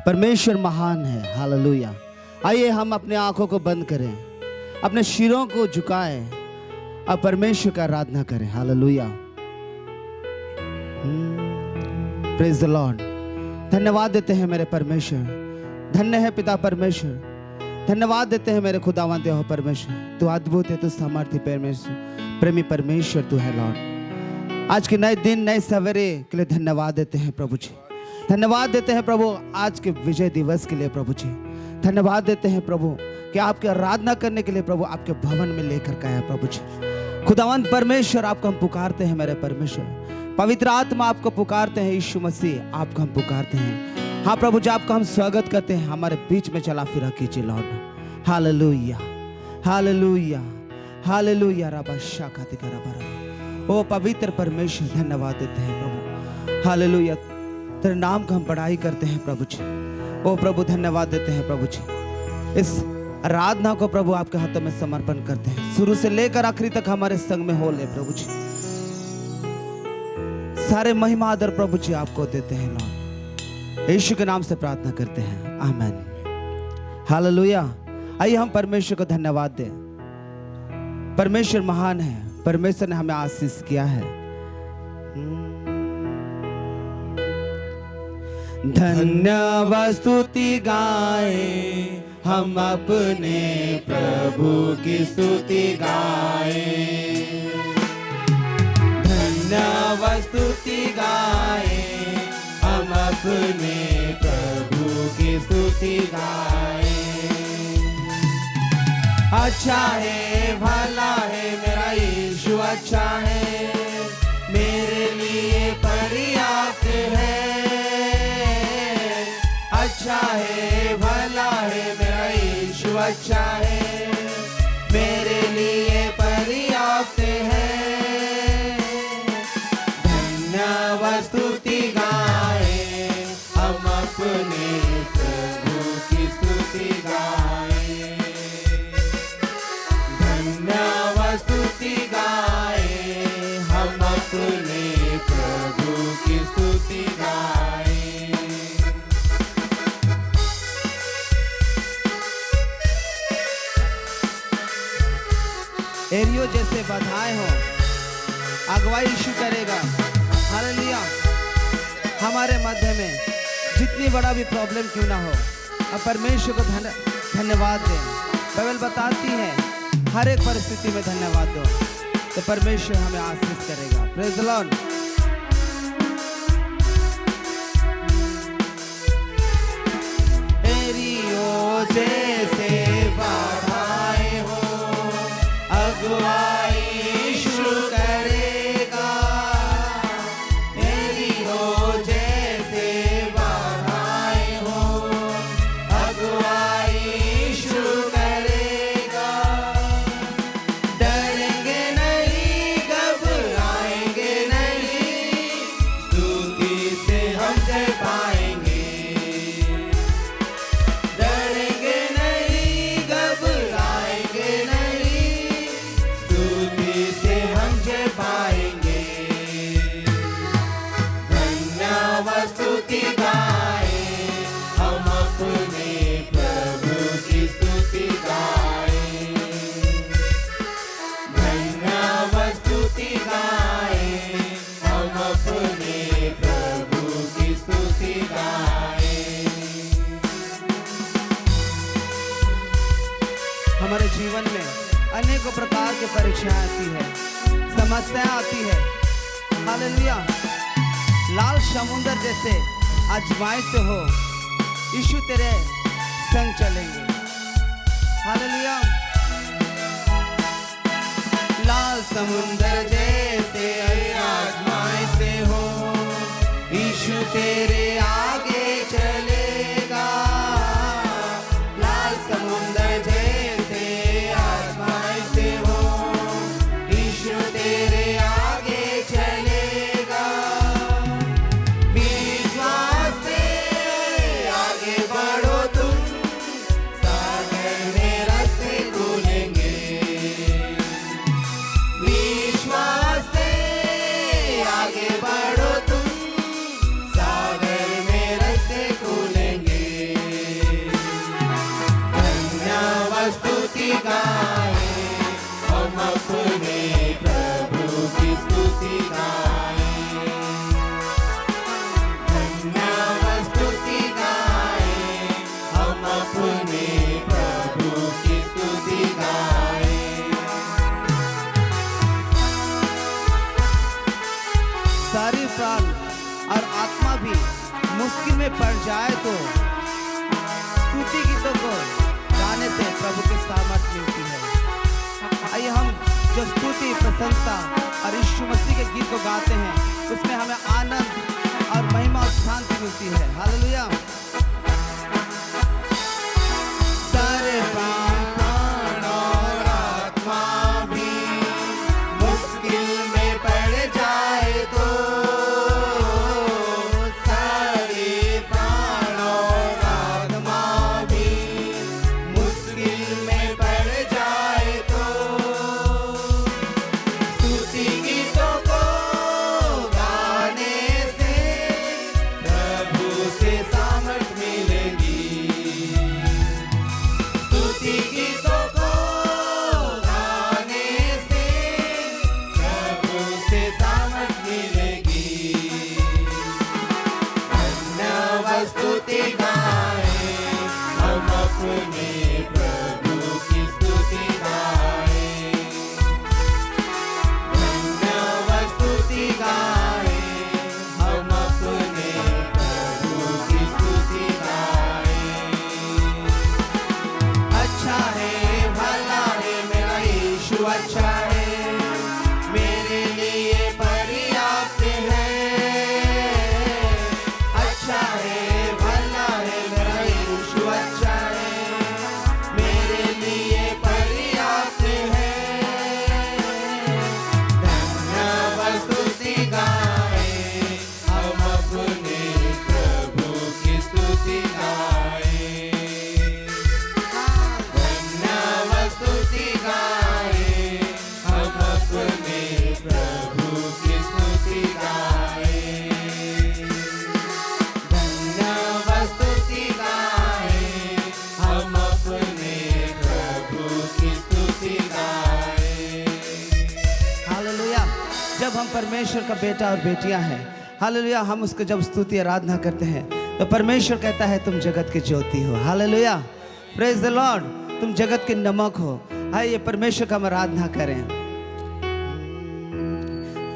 परमेश्वर महान है। हालेलुया। आइए हम अपने आंखों को बंद करें, अपने सिरों को झुकाएं और परमेश्वर का आराधना करें। हालेलुया। Praise the Lord. धन्यवाद देते हैं मेरे परमेश्वर, धन्य है पिता परमेश्वर। धन्यवाद देते हैं मेरे खुदावंद यहोवा परमेश्वर, तू अद्भुत है, तू सामर्थ्य परमेश्वर, प्रेमी परमेश्वर तू है लॉर्ड। आज के नए दिन, नए सवेरे के लिए धन्यवाद देते हैं प्रभु जी। धन्यवाद देते हैं प्रभु आज के विजय दिवस के लिए प्रभु जी। धन्यवाद देते हैं प्रभु कि आपकी आराधना करने के लिए प्रभु आपके भवन में लेकर के आए प्रभु जी। खुदावंद परमेश्वर आपको हम पुकारते हैं मेरे परमेश्वर। पवित्र आत्मा आपको पुकारते हैं, यीशु मसीह आपको हम पुकारते हैं। हाँ प्रभु जी, आपका हम स्वागत करते हैं, हमारे बीच में चला फिरा कीजिए लॉर्ड। हालेलुया, हालेलुया, हालेलुया। रबा शाकाति का रबा। ओ पवित्र परमेश्वर धन्यवाद देते हैं प्रभु। हालेलुया। तेरे नाम का हम बड़ाई करते हैं प्रभु जी। ओ प्रभु धन्यवाद देते हैं प्रभु जी। इस आराधना को प्रभु आपके हाथों में समर्पण करते हैं, शुरू से लेकर आखिरी तक हमारे संग में हो ले प्रभु जी। सारे महिमा आदर प्रभु जी आपको देते हैं लॉर्ड। यीशु के नाम से प्रार्थना करते हैं, आमीन। हालेलुया। आइए हम परमेश्वर को धन्यवाद दें। परमेश्वर महान है, परमेश्वर ने हमें आशीष किया है। धन्यवाद स्तुति गाए हम अपने प्रभु की स्तुति गाए। धन्यवाद स्तुति गाए हम अपने प्रभु की स्तुति गाए। अच्छा है, भला है, मेरा यीशु अच्छा है, मेरे लिए पर्याप्त है। अच्छा है, भला है, मेरा यीशु अच्छा है, मेरे लिए पर्याप्त है। धन्यवाद स्तुति गाए हम अपने प्रभु की स्तुति गाए। धन्यवाद स्तुति गाए हम अपने प्रभु की स्तुति गाए। एरियो जैसे बाधाएं हो, अगुवाई यीशु करेगा। हालेलुया। हमारे मध्य में जितनी बड़ा भी प्रॉब्लम क्यों ना हो, अब परमेश्वर को धन्यवाद दें। बाइबल बताती है हर एक परिस्थिति में धन्यवाद दो तो परमेश्वर हमें आशीष करेगा। Praise the Lord. एरियो जैसे बाधाएं हो, अगुवाई यीशु करेगा। एरियो जैसे बाधाएं हो, अगुवाई यीशु करेगा। डरेंगे नहीं, घबराएंगे नहीं, स्तुति से हम जय पाएंगे। डरेंगे नहीं, घबराएंगे नहीं, स्तुति से हम जय पाएंगे। धन्यवाद स्तुति गाए हम अपने प्रभु की स्तुति गाए। धन्यवाद स्तुति गाए हम अपने प्रभु की स्तुति गाए। हमारे जीवन में अनेकों प्रकार की परीक्षाएं आती है, समस्याएं आती है। हालेलुया। लाल समुंदर जैसे आजमाइश से हो, यीशु तेरे संग चलेंगे। हालेलुया। लाल समुंदर जैसे आजमाइश से हो, यीशु तेरे आगे चलेगा। लाल समुंदर जैसे आजमाइश से हो, यीशु तेरे आगे चलेगा। विश्वास से आगे बढ़ो तुम, सागर में रास्ते खुलेंगे। विश्वास से सारी प्राण और आत्मा भी मुश्किल में पड़ जाए तो स्तुति गीतों को गाने से प्रभु की सामर्थ मिलती है। आइए हम जो स्तुति, प्रशंसा और यीशु मसीह के गीत को गाते हैं, उसमें हमें आनंद और महिमा और शांति मिलती है। हालेलुया। सारे प्राण और आत्मा भी मुश्किल में पड़ जाए तो सारे प्राण और आत्मा भी मुश्किल में पड़ जाए तो स्तुति गीतों को गाने से प्रभु से सामर्थ मिलेगी। स्तुति गीतों को गाने से प्रभु से सामर्थ मिलेगी। धन्यवाद स्तुति गाएं, हम अपने प्रभु की स्तुति गाएं। धन्यवाद स्तुति गाएं, हम अपने प्रभु की स्तुति गाएं। अच्छा है, भला है, मेरा यीशु अच्छा है, मेरे लिए पर्याप्त है। अच्छा है, भला है, मेरा यीशु अच्छा है, मेरे लिए पर्याप्त है। धन्यवाद स्तुति गाएं, हम अपने प्रभु की स्तुति गाएं। धन्यवाद स्तुति गाएं, हम अपने प्रभु की स्तुति गाएं। धन्यवाद स्तुति गाएं, हम अपने प्रभु की स्तुति गाएं। हालेलुया। जब हम परमेश्वर का बेटा और बेटियां हैं, हालेलुया, हम उसको जब स्तुति आराधना करते हैं तो परमेश्वर कहता है तुम जगत की ज्योति हो। Hallelujah, praise the Lord. तुम जगत के नमक हो। आइए परमेश्वर का हम आराधना करें।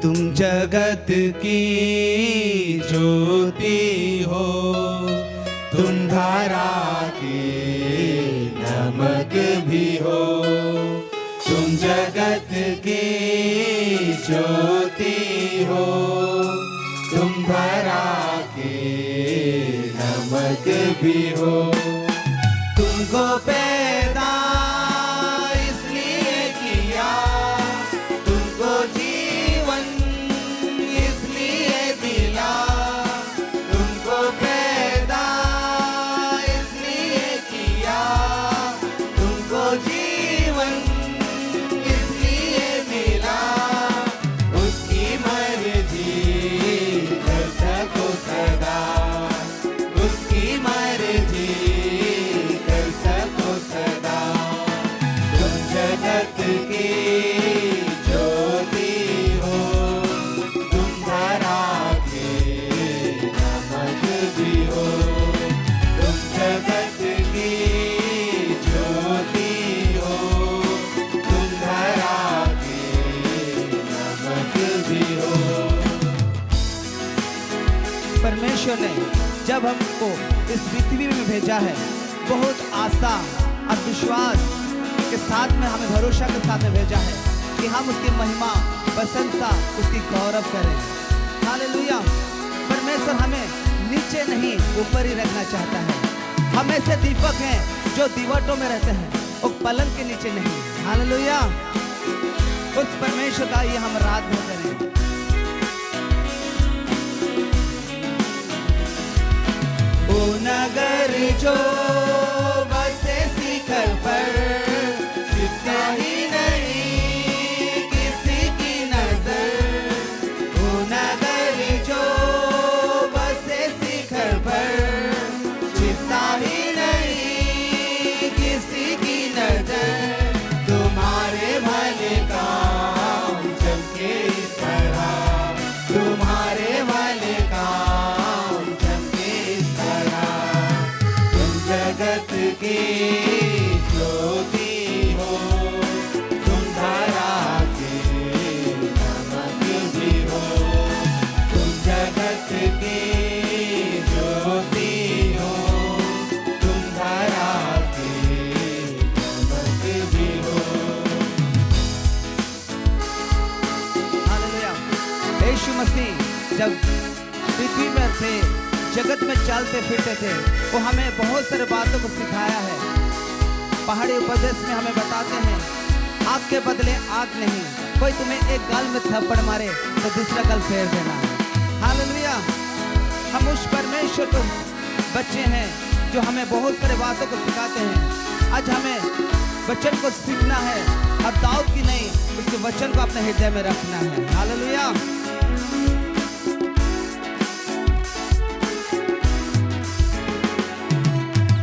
तुम जगत की ज्योति हो, तुम धारा के नमक भी हो। तुम जगत की ज्योति हो, तुम धारा के नमक भी हो। तुमको पैदा इसलिए किया, तुमको जीवन इसलिए दिया। तुमको पैदा इसलिए किया, तुमको जीवन इसलिए मिला। उसकी मर्जी कर सको सदा, उसकी मर्जी कर सको सदा। तुम जगत की ज्योति हो, तुम धारा के नमक भी हो। तुम जगत की ज्योति हो, तुम धारा के नमक भी हो। परमेश्वर ने जब हमको इस पृथ्वी में भेजा है, बहुत आशा और विश्वास के साथ में, हमें भरोसा के साथ में भेजा है कि हम उसकी महिमा, प्रशंसा, उसकी गौरव करें। हालेलुया। परमेश्वर हमें नीचे नहीं ऊपर ही रखना चाहता है। हम ऐसे दीपक हैं जो दीवटों में रहते हैं, वो पलंग के नीचे नहीं। हालेलुया। उस परमेश्वर का ये हम आराधना करें। ओ नगर जो बसे शिखर पर, छिपता ही नहीं किसी की नजर। ओ नगर जो बसे शिखर पर, छिपता ही नहीं किसी की नजर। तुम्हारे भले काम चमके इस तरह, तुम्हारे भले काम चमके इस तरह। तुम जगत की ज्योति हो, तुम धारा के नमक भी हो। स्वामी जब पृथ्वी में थे, जगत में चलते फिरते थे, वो हमें बहुत सारे बातों को सिखाया है। पहाड़ी उपदेश में हमें बताते हैं, आग के बदले आग नहीं, कोई तुम्हें एक गाल में थप्पड़ मारे तो दूसरा गाल फेर देना है। हालेलुया। हम उस परमेश्वर को बच्चे हैं जो हमें बहुत सारे बातों को सिखाते हैं। आज हमें वचन को सीखना है, अब दाऊद की नहीं, उसके वचन को अपने हृदय में रखना है। हालेलुया।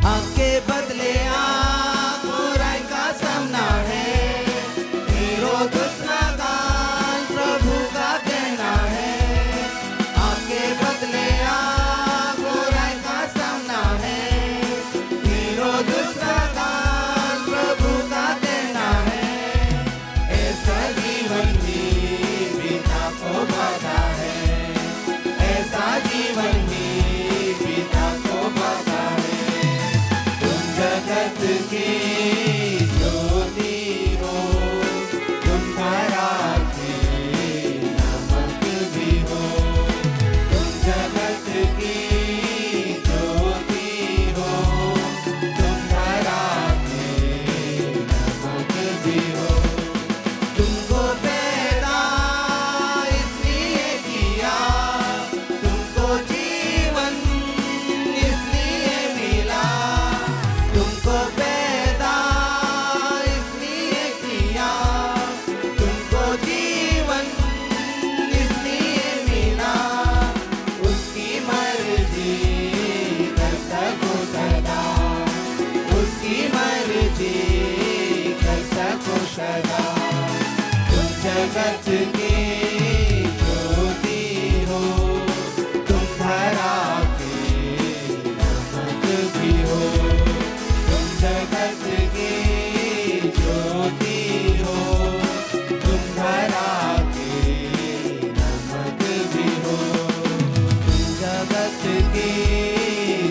आग के बदले आग, बुराई का सामना है, हीरो दूसरा गाल प्रभु का कहना है। आग के बदले आग, बुराई का सामना है, हीरो दूसरा गाल प्रभु का कहना है। ऐसा जीवन भी पिता को पता है, ऐसा जीवन भी पिता को पता है। जगत की ज्योति हो, तुम धरा के नमक भी हो। तुम जगत की ज्योति हो, तुम धरा के नमक भी हो। तुमको पैदा इसलिए किया, तुमको जीवन इसलिए मिला। तुमको पैदा इसलिए किया, तुमको जीवन इसलिए मिला। उसकी मर्जी कर सको सदा, उसकी मर्जी कर सको सदा। तुम जगत की ज्योति हो, तुम धरा के नमक भी हो। जगत की ज्योति हो, तुम धरा के नमक भी हो। तुम जगत की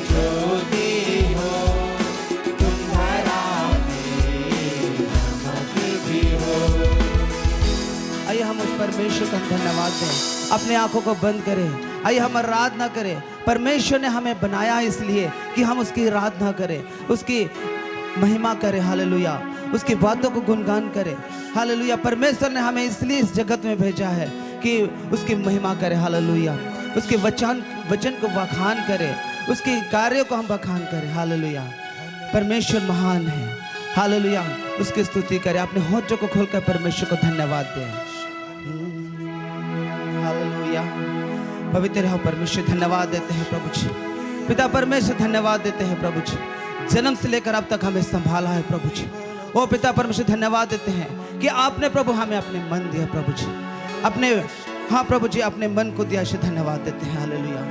ज्योति हो, तुम धरा के नमक भी हो। आइए हम उस परमेश्वर का धन्यवाद दें, अपने आंखों को बंद करें। आइए हम आराधना करें। परमेश्वर ने हमें बनाया इसलिए कि हम उसकी आराधना करें, उसकी महिमा करें। हालेलुया। उसकी बातों को गुणगान करें। हालेलुया। परमेश्वर ने हमें इसलिए इस जगत में भेजा है कि उसकी महिमा करें। हालेलुया। उसके वचन को बखान करें, उसके कार्यों को हम बखान करें। हालेलुया। परमेश्वर महान है। हालेलुया। उसकी स्तुति करें। अपने होठों को खोलकर परमेश्वर को धन्यवाद दें। हालेलुया। पवित्र हो परमेश्वर, धन्यवाद देते हैं प्रभु जी। पिता परमेश्वर धन्यवाद देते हैं प्रभु जी, जन्म से लेकर अब तक हमें संभाला है प्रभु जी। ओ पिता परमेश्वर धन्यवाद देते हैं कि आपने प्रभु हमें अपने मन दिया प्रभु जी, अपने हाँ प्रभु जी अपने मन को दिया। धन्यवाद देते हैं। हालेलुया।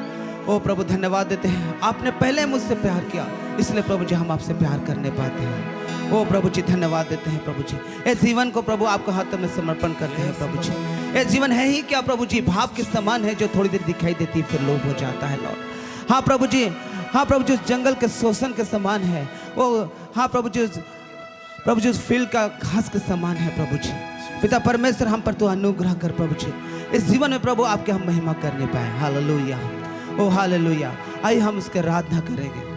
ओ प्रभु धन्यवाद देते हैं, आपने पहले मुझसे प्यार किया, इसलिए प्रभु जी हम आपसे प्यार करने पाते हैं। ओ प्रभु जी धन्यवाद देते हैं प्रभु जी। इस जीवन को प्रभु आपको हाथों में समर्पण करते हैं प्रभु जी। ये जीवन है ही क्या प्रभु जी, भाव के समान है जो थोड़ी देर दिखाई देती फिर लोप हो जाता है लॉर्ड। हाँ प्रभु जी, हाँ प्रभु जी, उस जंगल के शोषण के समान है वो। हाँ प्रभु जी उस फील्ड का घास के समान है प्रभु जी। पिता परमेश्वर हम पर तो अनुग्रह कर प्रभु जी, इस जीवन में प्रभु आपके हम महिमा करने पाए। हालेलुया। ओ हालेलुया। आइए हम उसके आराधना करेंगे।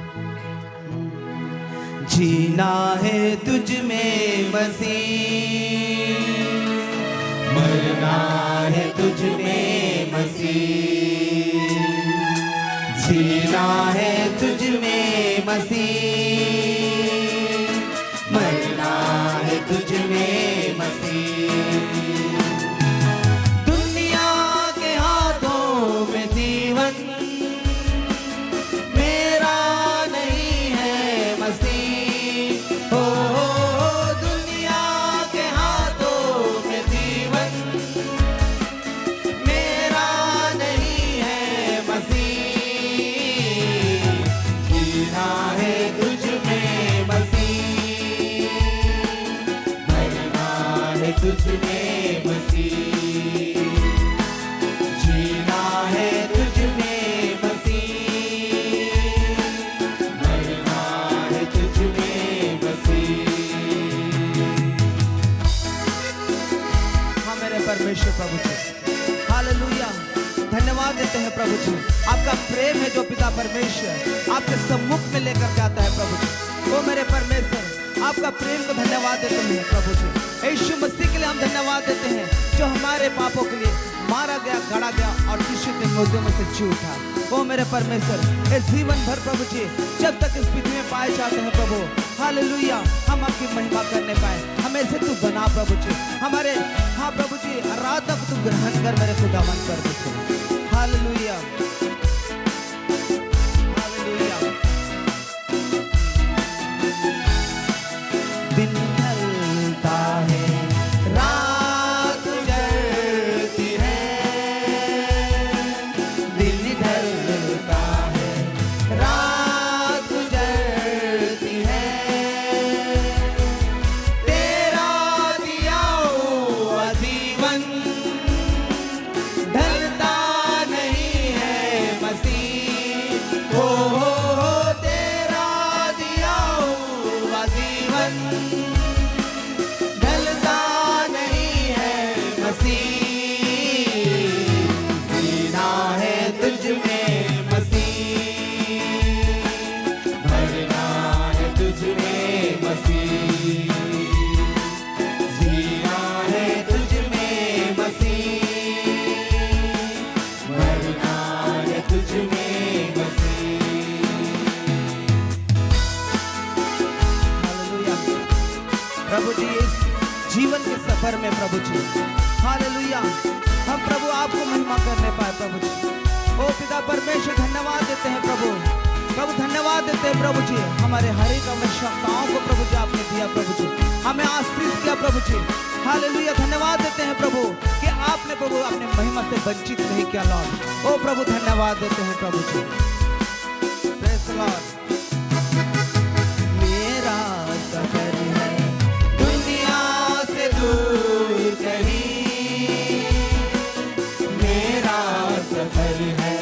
जीना है तुझ में मसीह, मरना है तुझ में मसीह। जीना है तुझ में मसीह, मरना है तुझ में मसीह। दुनिया के हाथों में जीवन मेरा नहीं है मसीह। ओ दुनिया के हाथों में जीवन मेरा नहीं है मसीह। जीना है तुझ में मसीह, मरना है तुझ में धन्यवाद देते हैं प्रभु जी। आपका प्रेम है जो पिता परमेश्वर आपके सम्मुख में लेकर जाता है प्रभु जी। ओ मेरे परमेश्वर, आपका प्रेम को धन्यवाद देते हैं प्रभु जी। यीशु मसीह के लिए हम धन्यवाद देते हैं जो हमारे पापों के लिए मारा गया, गड़ा गया और तीसरे दिन मुर्दों में से जी उठा। ओ मेरे परमेश्वर, इस जीवन भर प्रभु जी जब तक इस पृथ्वी में पाए जाते हैं प्रभु, हालेलुया, हम आपकी महिमा करने पाए, हमें से तू बना प्रभु जी। हमारे हाँ प्रभु जी आराधना को तू ग्रहण कर मेरे खुदावन परमेश्वर। Hallelujah, hallelujah. दिन ढलता है, रात जलती है, दिन ढलता है, रात जलती है, तेरा दिया हुआ जीवन ढलता नहीं है मसीह। हो तेरा दिया हुआ जीवन ढलता नहीं है मसीह। जीना है तुझ में मसीह, भरना है तुझ में मसीह, जीना है तुझ में मसीह, भरना है तुझ में मसीह। हालेलुया प्रभु जी, इस जीवन के सफर में प्रभु जी, हालेलुया, हम प्रभु आपको महिमा करने पाए प्रभु जी। ओ पिता परमेश्वर, धन्यवाद देते हैं प्रभु, प्रभु धन्यवाद देते हैं प्रभु जी। हमारे हर एक आवश्यकताओं को प्रभु जी आपने दिया प्रभु जी, हमें आशीष किया प्रभु जी। हालेलुया, धन्यवाद देते हैं प्रभु कि आपने प्रभु अपने महिमा से वंचित नहीं किया लॉर्ड। ओ प्रभु धन्यवाद देते हैं प्रभु जी। Praise the Lord. मेरा सफर है दुनिया से दूर कहीं, मेरा सफर है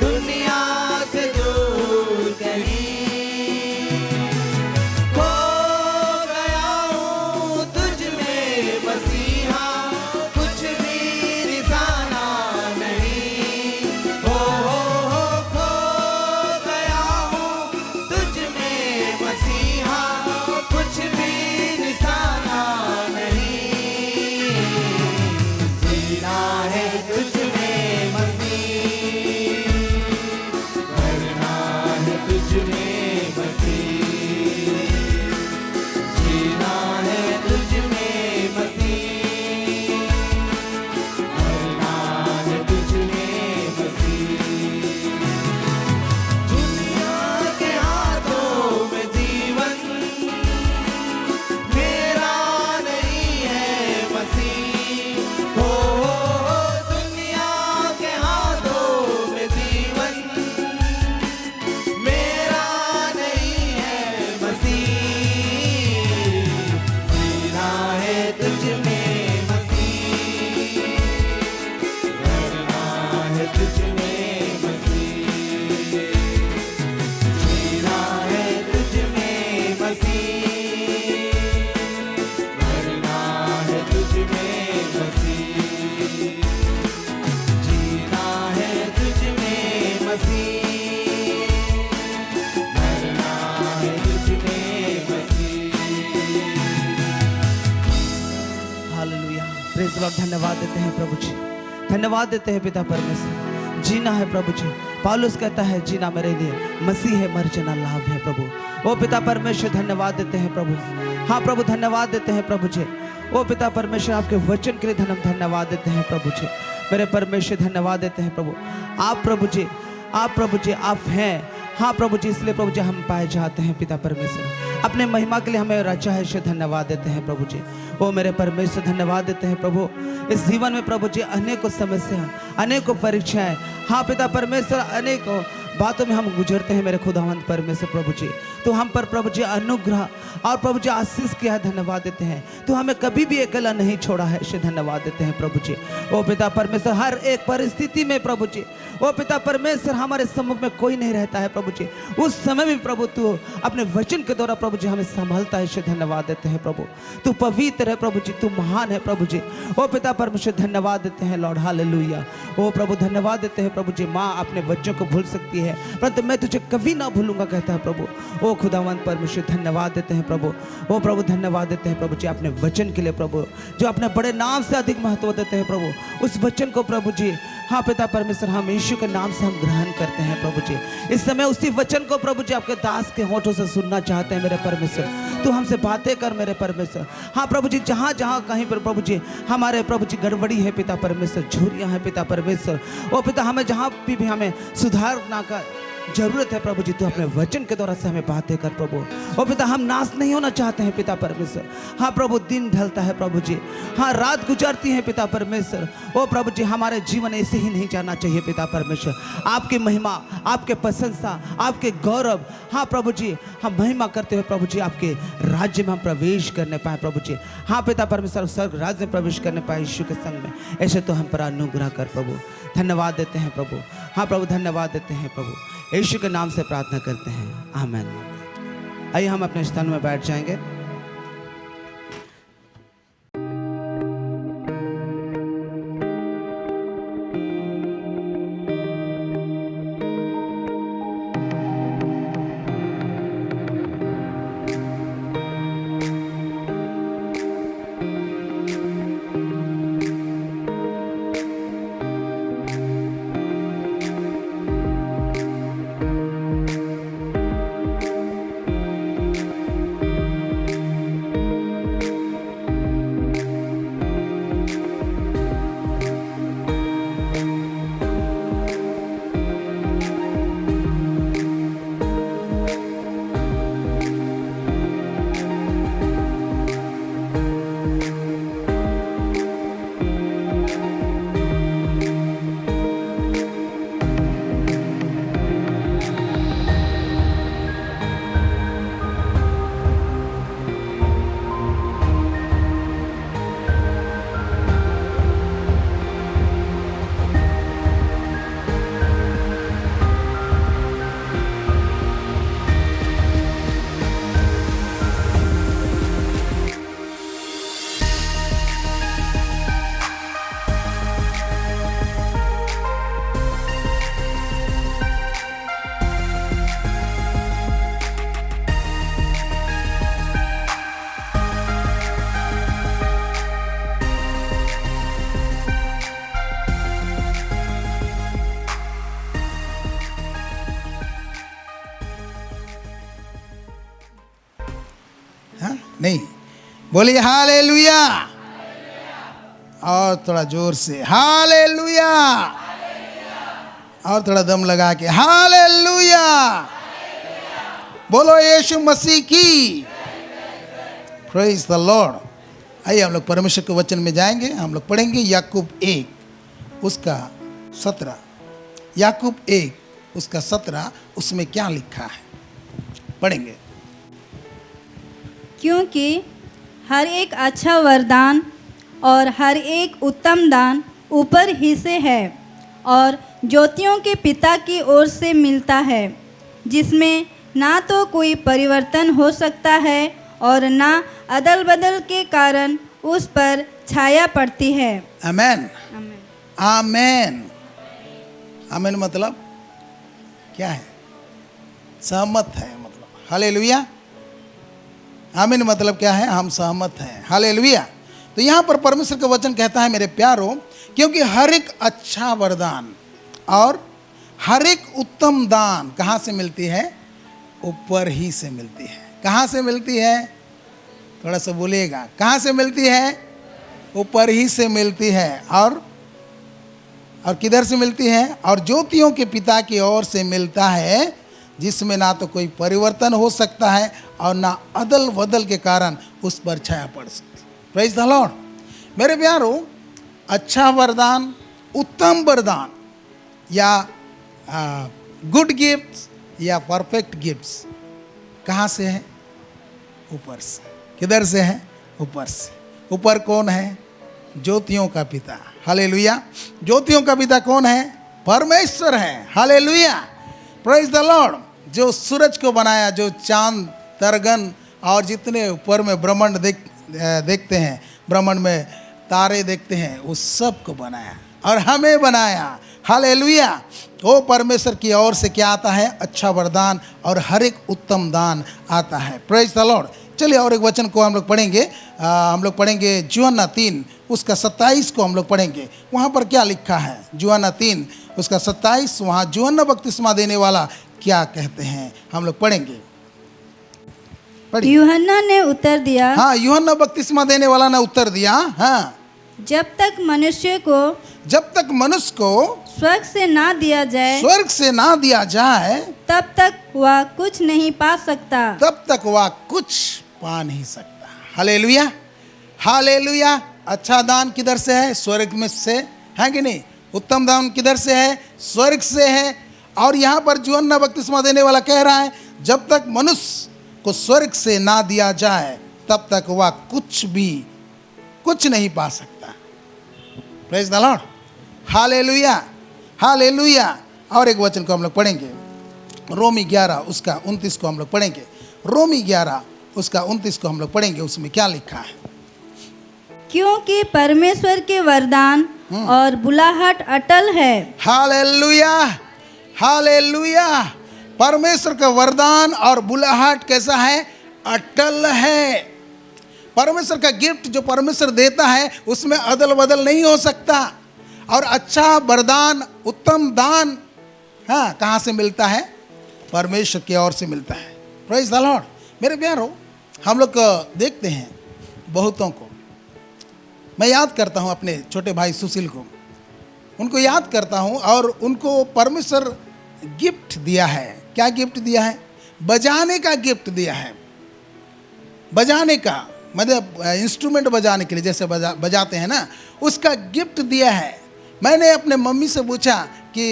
दुनिया से दूर कहीं, खो गया हूँ तुझ में मसीहा, कुछ भी निशाना नहीं। हो खो गया हूँ तुझ में मसीहा, कुछ भी निशाना नहीं। जीना है तुझ में मसीह, मरना है तुझ में मसीह, जीना है तुझ में मसीह, मरना है तुझ में मसीह। दुनिया के हाथों में जीवन मेरा नहीं है मसीह। हो दुनिया के हाथों में जीवन मेरा नहीं है मसीह, जीना है तुझ में मसीह, मरना है तुझ में मसीह, जीना है तुझ में मसीह, मरना है तुझ में मसीह, जीना है तुझ में मसीह, मरना है तुझ में मसीह। हालेलुया, प्रेज़ द लॉर्ड। धन्यवाद देते हैं प्रभु जी, धन्यवाद देते हैं पिता परमेश्वर। जीना है प्रभु जी, पौलुस कहता है जीना मेरे लिए मसीह है, मर जाना लाभ है प्रभु। ओ पिता परमेश्वर, धन्यवाद देते हैं प्रभु। हाँ प्रभु, धन्यवाद देते हैं प्रभु जी। ओ पिता परमेश्वर, आपके वचन के लिए धन्यवाद देते हैं प्रभु जी। मेरे परमेश्वर, धन्यवाद देते हैं प्रभु। आप प्रभु जी, आप प्रभु जी, आप हैं। हाँ प्रभु जी, इसलिए प्रभु जी हम पाए जाते हैं पिता परमेश्वर। अपने महिमा के लिए हमें रचा है, इसलिए धन्यवाद देते हैं प्रभु जी। ओ मेरे परमेश्वर, धन्यवाद देते हैं प्रभु। इस जीवन में प्रभु जी अनेकों समस्या, अनेकों परीक्षाएं, हाँ पिता परमेश्वर, अनेकों बातों में हम गुजरते हैं मेरे खुदावंद परमेश्वर प्रभु जी। तो हम पर प्रभु जी अनुग्रह और प्रभु जी आशीष किया है, धन्यवाद देते हैं। तो हमें कभी भी अकेला नहीं छोड़ा है, इससे धन्यवाद देते हैं प्रभु जी। ओ पिता परमेश्वर, हर एक परिस्थिति में प्रभु जी, ओ पिता परमेश्वर हमारे सम्मुख में कोई नहीं रहता है प्रभु जी, उस समय भी प्रभु तू अपने वचन के द्वारा प्रभु जी हमें संभालता है। ईश्वर धन्यवाद देते हैं प्रभु, तू पवित्र है प्रभु जी, तू महान है प्रभु जी। ओ पिता परमेश्वर धन्यवाद देते हैं लॉर्ड, हालेलुया। ओ प्रभु धन्यवाद देते हैं प्रभु जी। माँ अपने बच्चों को भूल सकती है परंतु मैं तुझे कभी ना भूलूंगा कहता है प्रभु। ओ खुदावंत परमेश्वर धन्यवाद देते हैं प्रभु। ओ प्रभु धन्यवाद देते हैं प्रभु जी अपने वचन के लिए प्रभु, जो अपने बड़े नाम से अधिक महत्व देते हैं प्रभु। उस वचन को प्रभु जी, हाँ पिता परमेश्वर, हम यीशु के नाम से हम ग्रहण करते हैं प्रभु जी। इस समय उसी वचन को प्रभु जी आपके दास के होठों से सुनना चाहते हैं मेरे परमेश्वर। तू हमसे बातें कर मेरे परमेश्वर। हाँ प्रभु जी, जहाँ जहाँ कहीं पर प्रभु जी हमारे प्रभु जी गड़बड़ी है पिता परमेश्वर, झूरियाँ हैं पिता परमेश्वर। ओ पिता हमें जहाँ भी हमें सुधारना का जरूरत है प्रभु जी, तू अपने वचन के द्वारा से हमें बातें कर प्रभु। ओ पिता हम नाश नहीं होना चाहते हैं पिता परमेश्वर। हाँ प्रभु दिन ढलता है प्रभु जी, हाँ रात गुजरती है पिता परमेश्वर। ओ प्रभु जी हमारे जीवन ऐसे ही नहीं जाना चाहिए पिता परमेश्वर। आपकी महिमा, आपके प्रशंसा, आपके गौरव, हाँ प्रभु जी हम महिमा करते हुए प्रभु जी आपके राज्य में हम प्रवेश करने पाए प्रभु जी। हाँ पिता परमेश्वर स्वर्ग राज्य में प्रवेश करने पाए यीशु के संग में, ऐसे तो हम पर अनुग्रह कर प्रभु। धन्यवाद देते हैं प्रभु। हाँ प्रभु धन्यवाद देते हैं प्रभु, यीशु के नाम से प्रार्थना करते हैं, आमीन। आइए हम अपने स्थान में बैठ जाएंगे। नहीं, बोलिए हालेलुया। और थोड़ा जोर से हालेलुया, और थोड़ा दम लगा के हालेलुया। बोलो यीशु मसीह की, प्रेज द लॉर्ड। आइए हम लोग परमेश्वर के वचन में जाएंगे। हम लोग पढ़ेंगे याकूब 1 उसका 17। याकूब 1 उसका 17, उसमें क्या लिखा है पढ़ेंगे। क्योंकि हर एक अच्छा वरदान और हर एक उत्तम दान ऊपर ही से है और ज्योतियों के पिता की ओर से मिलता है, जिसमें ना तो कोई परिवर्तन हो सकता है और ना अदल बदल के कारण उस पर छाया पड़ती है। आमेन, आमीन। आमेन। आमेन मतलब क्या है? सहमत है मतलब। हालेलुया। आमीन मतलब क्या है? हम सहमत हैं। हालेलुया। तो यहाँ पर परमेश्वर का वचन कहता है मेरे प्यारों, क्योंकि हर एक अच्छा वरदान और हर एक उत्तम दान कहाँ से मिलती है? ऊपर ही से मिलती है। कहाँ से मिलती है? थोड़ा सा बोलिएगा, कहाँ से मिलती है? ऊपर ही से मिलती है। और किधर से मिलती है? और ज्योतियों के पिता की ओर से मिलता है, जिसमें ना तो कोई परिवर्तन हो सकता है और ना अदल बदल के कारण उस पर छाया पड़ सकती। Praise the Lord. मेरे प्यारों, अच्छा वरदान, उत्तम वरदान या गुड गिफ्ट्स या परफेक्ट गिफ्ट्स कहाँ से है? ऊपर से। किधर से है? ऊपर से। ऊपर कौन है? ज्योतियों का पिता। हालेलुया। ज्योतियों का पिता कौन है? परमेश्वर हैं। Hallelujah, praise the Lord. जो सूरज को बनाया, जो चांद तरगन और जितने ऊपर में ब्रह्मांड देखते हैं, ब्रह्मांड में तारे देखते हैं, उस सब को बनाया और हमें बनाया। हालेलुया। वो परमेश्वर की ओर से क्या आता है? अच्छा वरदान और हर एक उत्तम दान आता है। Praise the Lord. चलिए और एक वचन को हम लोग पढ़ेंगे। हम लोग पढ़ेंगे यूहन्ना 3 उसका 27 को हम लोग पढ़ेंगे। वहाँ पर क्या लिखा है? यूहन्ना 3 उसका 27, वहाँ यूहन्ना बपतिस्मा देने वाला क्या कहते हैं, हम लोग पढ़ेंगे। यूहन्ना ने उत्तर दिया, हाँ, यूहन्ना बपतिस्मा देने वाला ने उत्तर दिया, हाँ, जब तक मनुष्य को स्वर्ग से ना दिया जाए तब तक वह कुछ नहीं पा सकता। Hallelujah, hallelujah. अच्छा दान किधर से है? स्वर्ग में से है कि नहीं? उत्तम दान किधर से है? स्वर्ग से है। और यहाँ पर यूहन्ना बपतिस्मा देने वाला कह रहा है, जब तक मनुष्य को स्वर्ग से ना दिया जाए तब तक वह कुछ नहीं पा सकता। Praise the Lord. हालेलुया, हालेलुया। और एक वचन को हम लोग पढ़ेंगे, रोमी 11 उसका 29 को हम लोग पढ़ेंगे। रोमी 11 उसका 29 को हम लोग पढ़ेंगे। उसमें क्या लिखा है? क्योंकि परमेश्वर के वरदान और बुलाहट अटल है। हालेलुया, हालेलुया। परमेश्वर का वरदान और बुलाहट कैसा है? अटल है। परमेश्वर का गिफ्ट जो परमेश्वर देता है उसमें अदल बदल नहीं हो सकता। और अच्छा वरदान, उत्तम दान, हाँ, कहाँ से मिलता है? परमेश्वर की ओर से मिलता है। Praise the Lord. मेरे प्यारो, हम लोग देखते हैं बहुतों को, मैं याद करता हूँ अपने छोटे भाई सुशील को, उनको याद करता हूँ, और उनको परमेश्वर गिफ्ट दिया है। क्या गिफ्ट दिया है? बजाने का गिफ्ट दिया है। बजाने का मतलब इंस्ट्रूमेंट बजाने के लिए जैसे बजाते हैं ना, उसका गिफ्ट दिया है। मैंने अपने मम्मी से पूछा कि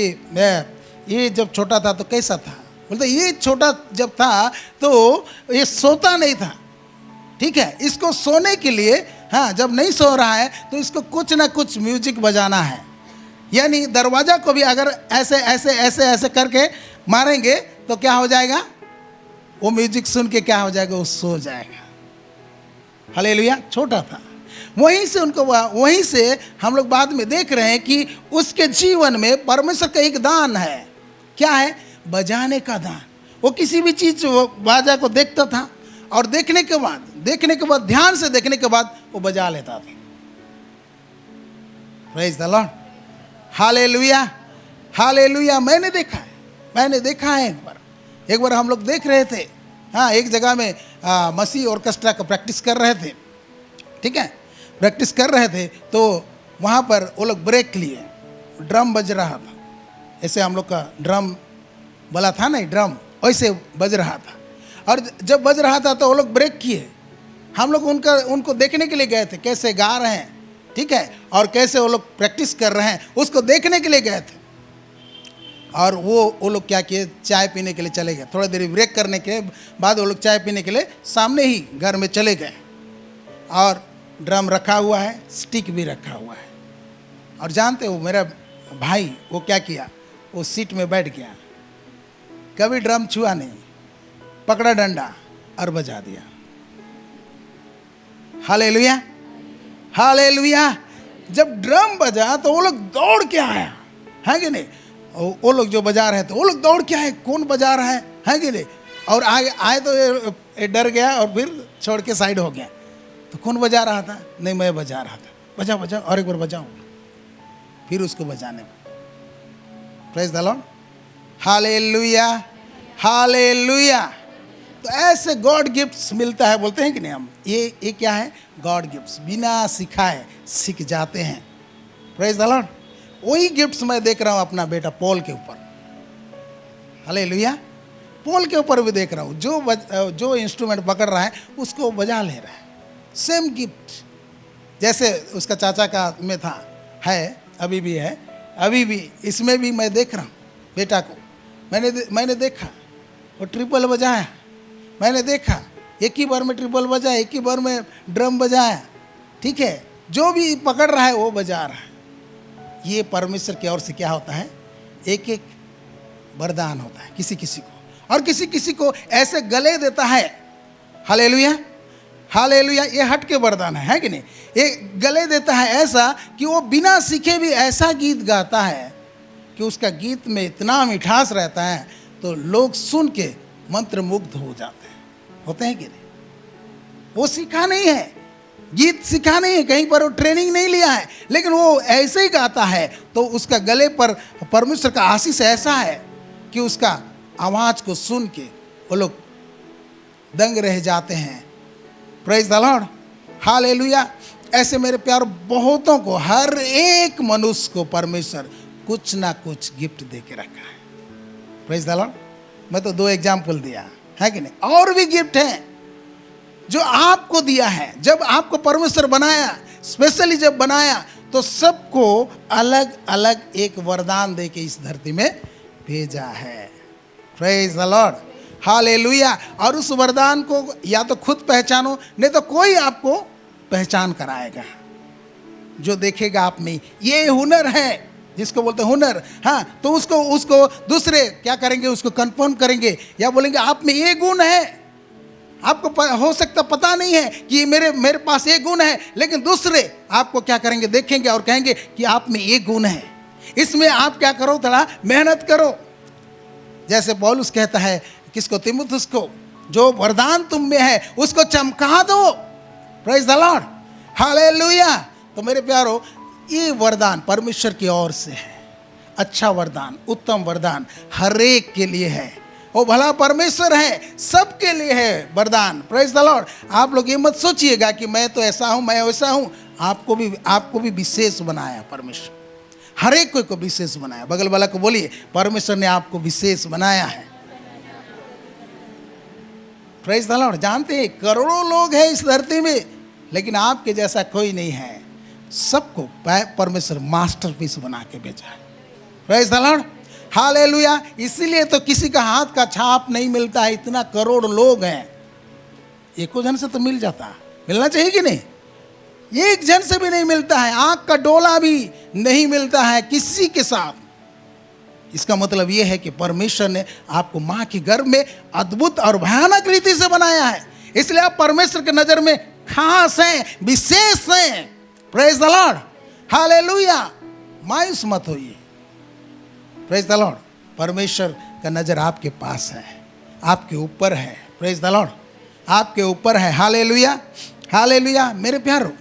ये जब छोटा था तो कैसा था? बोलते ये छोटा जब था तो ये सोता नहीं था, ठीक है, इसको सोने के लिए, हाँ, जब नहीं सो रहा है तो इसको कुछ ना कुछ म्यूजिक बजाना है। यानी दरवाज़ा को भी अगर ऐसे ऐसे ऐसे ऐसे करके मारेंगे तो क्या हो जाएगा? वो म्यूजिक सुन के क्या हो जाएगा? वो सो जाएगा। हालेलुया। छोटा था, वहीं से हम लोग बाद में देख रहे हैं कि उसके जीवन में परमेश्वर का एक दान है। क्या है? बजाने का दान। वो किसी भी चीज़ बाजा को देखता था और देखने के बाद ध्यान से देखने के बाद वो बजा लेता था। Praise the Lord. हालेलुया, हालेलुया। मैंने देखा है एक बार हम लोग देख रहे थे, हाँ, एक जगह में मसीह ऑर्केस्ट्रा का प्रैक्टिस कर रहे थे, ठीक है, प्रैक्टिस कर रहे थे, तो वहाँ पर वो लोग ब्रेक लिए, ड्रम बज रहा था, ऐसे हम लोग का ड्रम वाला था ना, ड्रम वैसे बज रहा था। और जब बज रहा था तो वो लोग ब्रेक किए। हम लोग उनको देखने के लिए गए थे, कैसे गा रहे हैं, ठीक है, और कैसे वो लोग प्रैक्टिस कर रहे हैं, उसको देखने के लिए गए थे। और वो लोग क्या किए? चाय पीने के लिए चले गए। थोड़ा देर ब्रेक करने के बाद वो लोग चाय पीने के लिए सामने ही घर में चले गए, और ड्रम रखा हुआ है, स्टिक भी रखा हुआ है। और जानते हो मेरा भाई वो क्या किया? वो सीट में बैठ गया, कभी ड्रम छुआ नहीं, पकड़ा डंडा और बजा दिया। Hallelujah, hallelujah. जब ड्रम बजा तो वो लोग दौड़ के आया, है कि नहीं? वो लोग जो बजा रहे थे वो लोग दौड़ के आए, कौन बजा रहा है कि नहीं? और आए तो ये डर गया और फिर छोड़ के साइड हो गया। तो कौन बजा रहा था? नहीं, मैं बजा रहा था। बजा और एक बार बजाओ, फिर उसको बजाने में। Praise the Lord. हालेलुया, हालेलुया। तो ऐसे गॉड गिफ्ट्स मिलता है, बोलते हैं कि नहीं हम, ये क्या है? God gifts. बिना सिखाए सीख जाते हैं। Praise the Lord. वही गिफ्ट्स मैं देख रहा हूँ अपना बेटा पॉल के ऊपर। हालेलुया। पॉल के ऊपर भी देख रहा हूँ, जो इंस्ट्रूमेंट पकड़ रहा है उसको बजा ले रहा है। सेम गिफ्ट जैसे उसका चाचा का में था, है, अभी भी है, अभी भी इसमें भी मैं देख रहा हूँ बेटा को। मैंने देखा वो ट्रिपल बजाया, मैंने देखा एक ही बार में ट्रिपल बजाया, एक ही बार में ड्रम बजाया, ठीक है, जो भी पकड़ रहा है वो बजा रहा है। ये परमेश्वर की ओर से क्या होता है? एक एक वरदान होता है किसी किसी को, और किसी किसी को ऐसे गले देता है। हालेलुया, हालेलुया। ये हट के वरदान है कि नहीं? ये गले देता है ऐसा कि वो बिना सीखे भी ऐसा गीत गाता है कि उसका गीत में इतना मिठास रहता है तो लोग सुन के मंत्रमुग्ध हो जाते हैं। होते हैं कि नहीं? वो सीखा नहीं है, गीत सीखा नहीं है, कहीं पर वो ट्रेनिंग नहीं लिया है, लेकिन वो ऐसे ही गाता है तो उसका गले पर परमेश्वर का आशीष ऐसा है कि उसका आवाज़ को सुन के वो लोग दंग रह जाते हैं। Praise the Lord, hallelujah. ऐसे मेरे प्यार बहुतों को, हर एक मनुष्य को परमेश्वर कुछ ना कुछ गिफ्ट दे के रखा है। Praise the Lord. मैं तो 2 एग्जाम्पल दिया है कि नहीं, और भी गिफ्ट हैं जो आपको दिया है। जब आपको परमेश्वर बनाया, स्पेशली जब बनाया, तो सबको अलग अलग एक वरदान दे के इस धरती में भेजा है। Praise the Lord, hallelujah. और उस वरदान को या तो खुद पहचानो, नहीं तो कोई आपको पहचान कराएगा। जो देखेगा आप में ये हुनर है, जिसको बोलते हैं हुनर, हाँ, तो उसको दूसरे क्या करेंगे? उसको कंफर्म करेंगे या बोलेंगे आप में ये गुण है। आपको हो सकता पता नहीं है कि मेरे पास ये गुण है, लेकिन दूसरे आपको क्या करेंगे? देखेंगे और कहेंगे कि आप में ये गुण है, इसमें आप क्या करो? थोड़ा मेहनत करो। जैसे पौलुस कहता है किसको? तीमुथियुस को, जो वरदान तुम में है उसको चमका दो। Praise the Lord, hallelujah. तो मेरे प्यारो, ये वरदान परमेश्वर की ओर से है। अच्छा वरदान, उत्तम वरदान हर एक के लिए है। वो भला परमेश्वर है, सबके लिए है वरदान। Praise the Lord. आप लोग ये मत सोचिएगा कि मैं तो ऐसा हूँ, मैं वैसा हूँ। आपको भी विशेष बनाया परमेश्वर, हर एक को विशेष बनाया। बगल वाला को बोलिए, परमेश्वर ने आपको विशेष बनाया है। Praise the Lord. जानते हैं करोड़ों लोग हैं इस धरती में, लेकिन आपके जैसा कोई नहीं है। सबको परमेश्वर मास्टरपीस बना के भेजा है। Praise the Lord, hallelujah. इसीलिए तो किसी का हाथ का छाप नहीं मिलता है। इतना करोड़ लोग हैं, एको जन से तो मिल जाता, मिलना चाहिए कि नहीं? एक जन से भी नहीं मिलता है, आंख का डोला भी नहीं मिलता है किसी के साथ। इसका मतलब यह है कि परमेश्वर ने आपको माँ के गर्भ में अद्भुत और भयानक रीति से बनाया है। इसलिए आप परमेश्वर की नजर में खास हैं, विशेष हैं। Praise the Lord, hallelujah. मायूस मत होइए। Praise the Lord. परमेश्वर का नजर आपके पास है, आपके ऊपर है। प्रेज द लॉर्ड, आपके ऊपर है। हालेलुया, हालेलुया। मेरे प्यारो,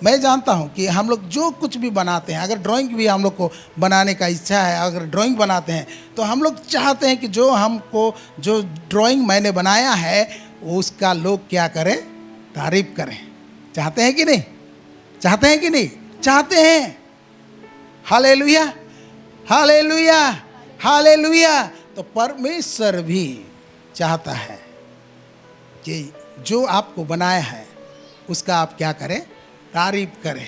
मैं जानता हूँ कि हम लोग जो कुछ भी बनाते हैं, अगर ड्राइंग भी हम लोग को बनाने का इच्छा है, अगर ड्राइंग बनाते हैं तो हम लोग चाहते हैं कि जो ड्राइंग मैंने बनाया है उसका लोग क्या करें? तारीफ करें। चाहते हैं कि नहीं? चाहते हैं कि नहीं? चाहते हैं। हालेलुया, हालेलुया, हालेलुया। तो परमेश्वर भी चाहता है कि जो आपको बनाया है उसका आप क्या करें? तारीफ करें।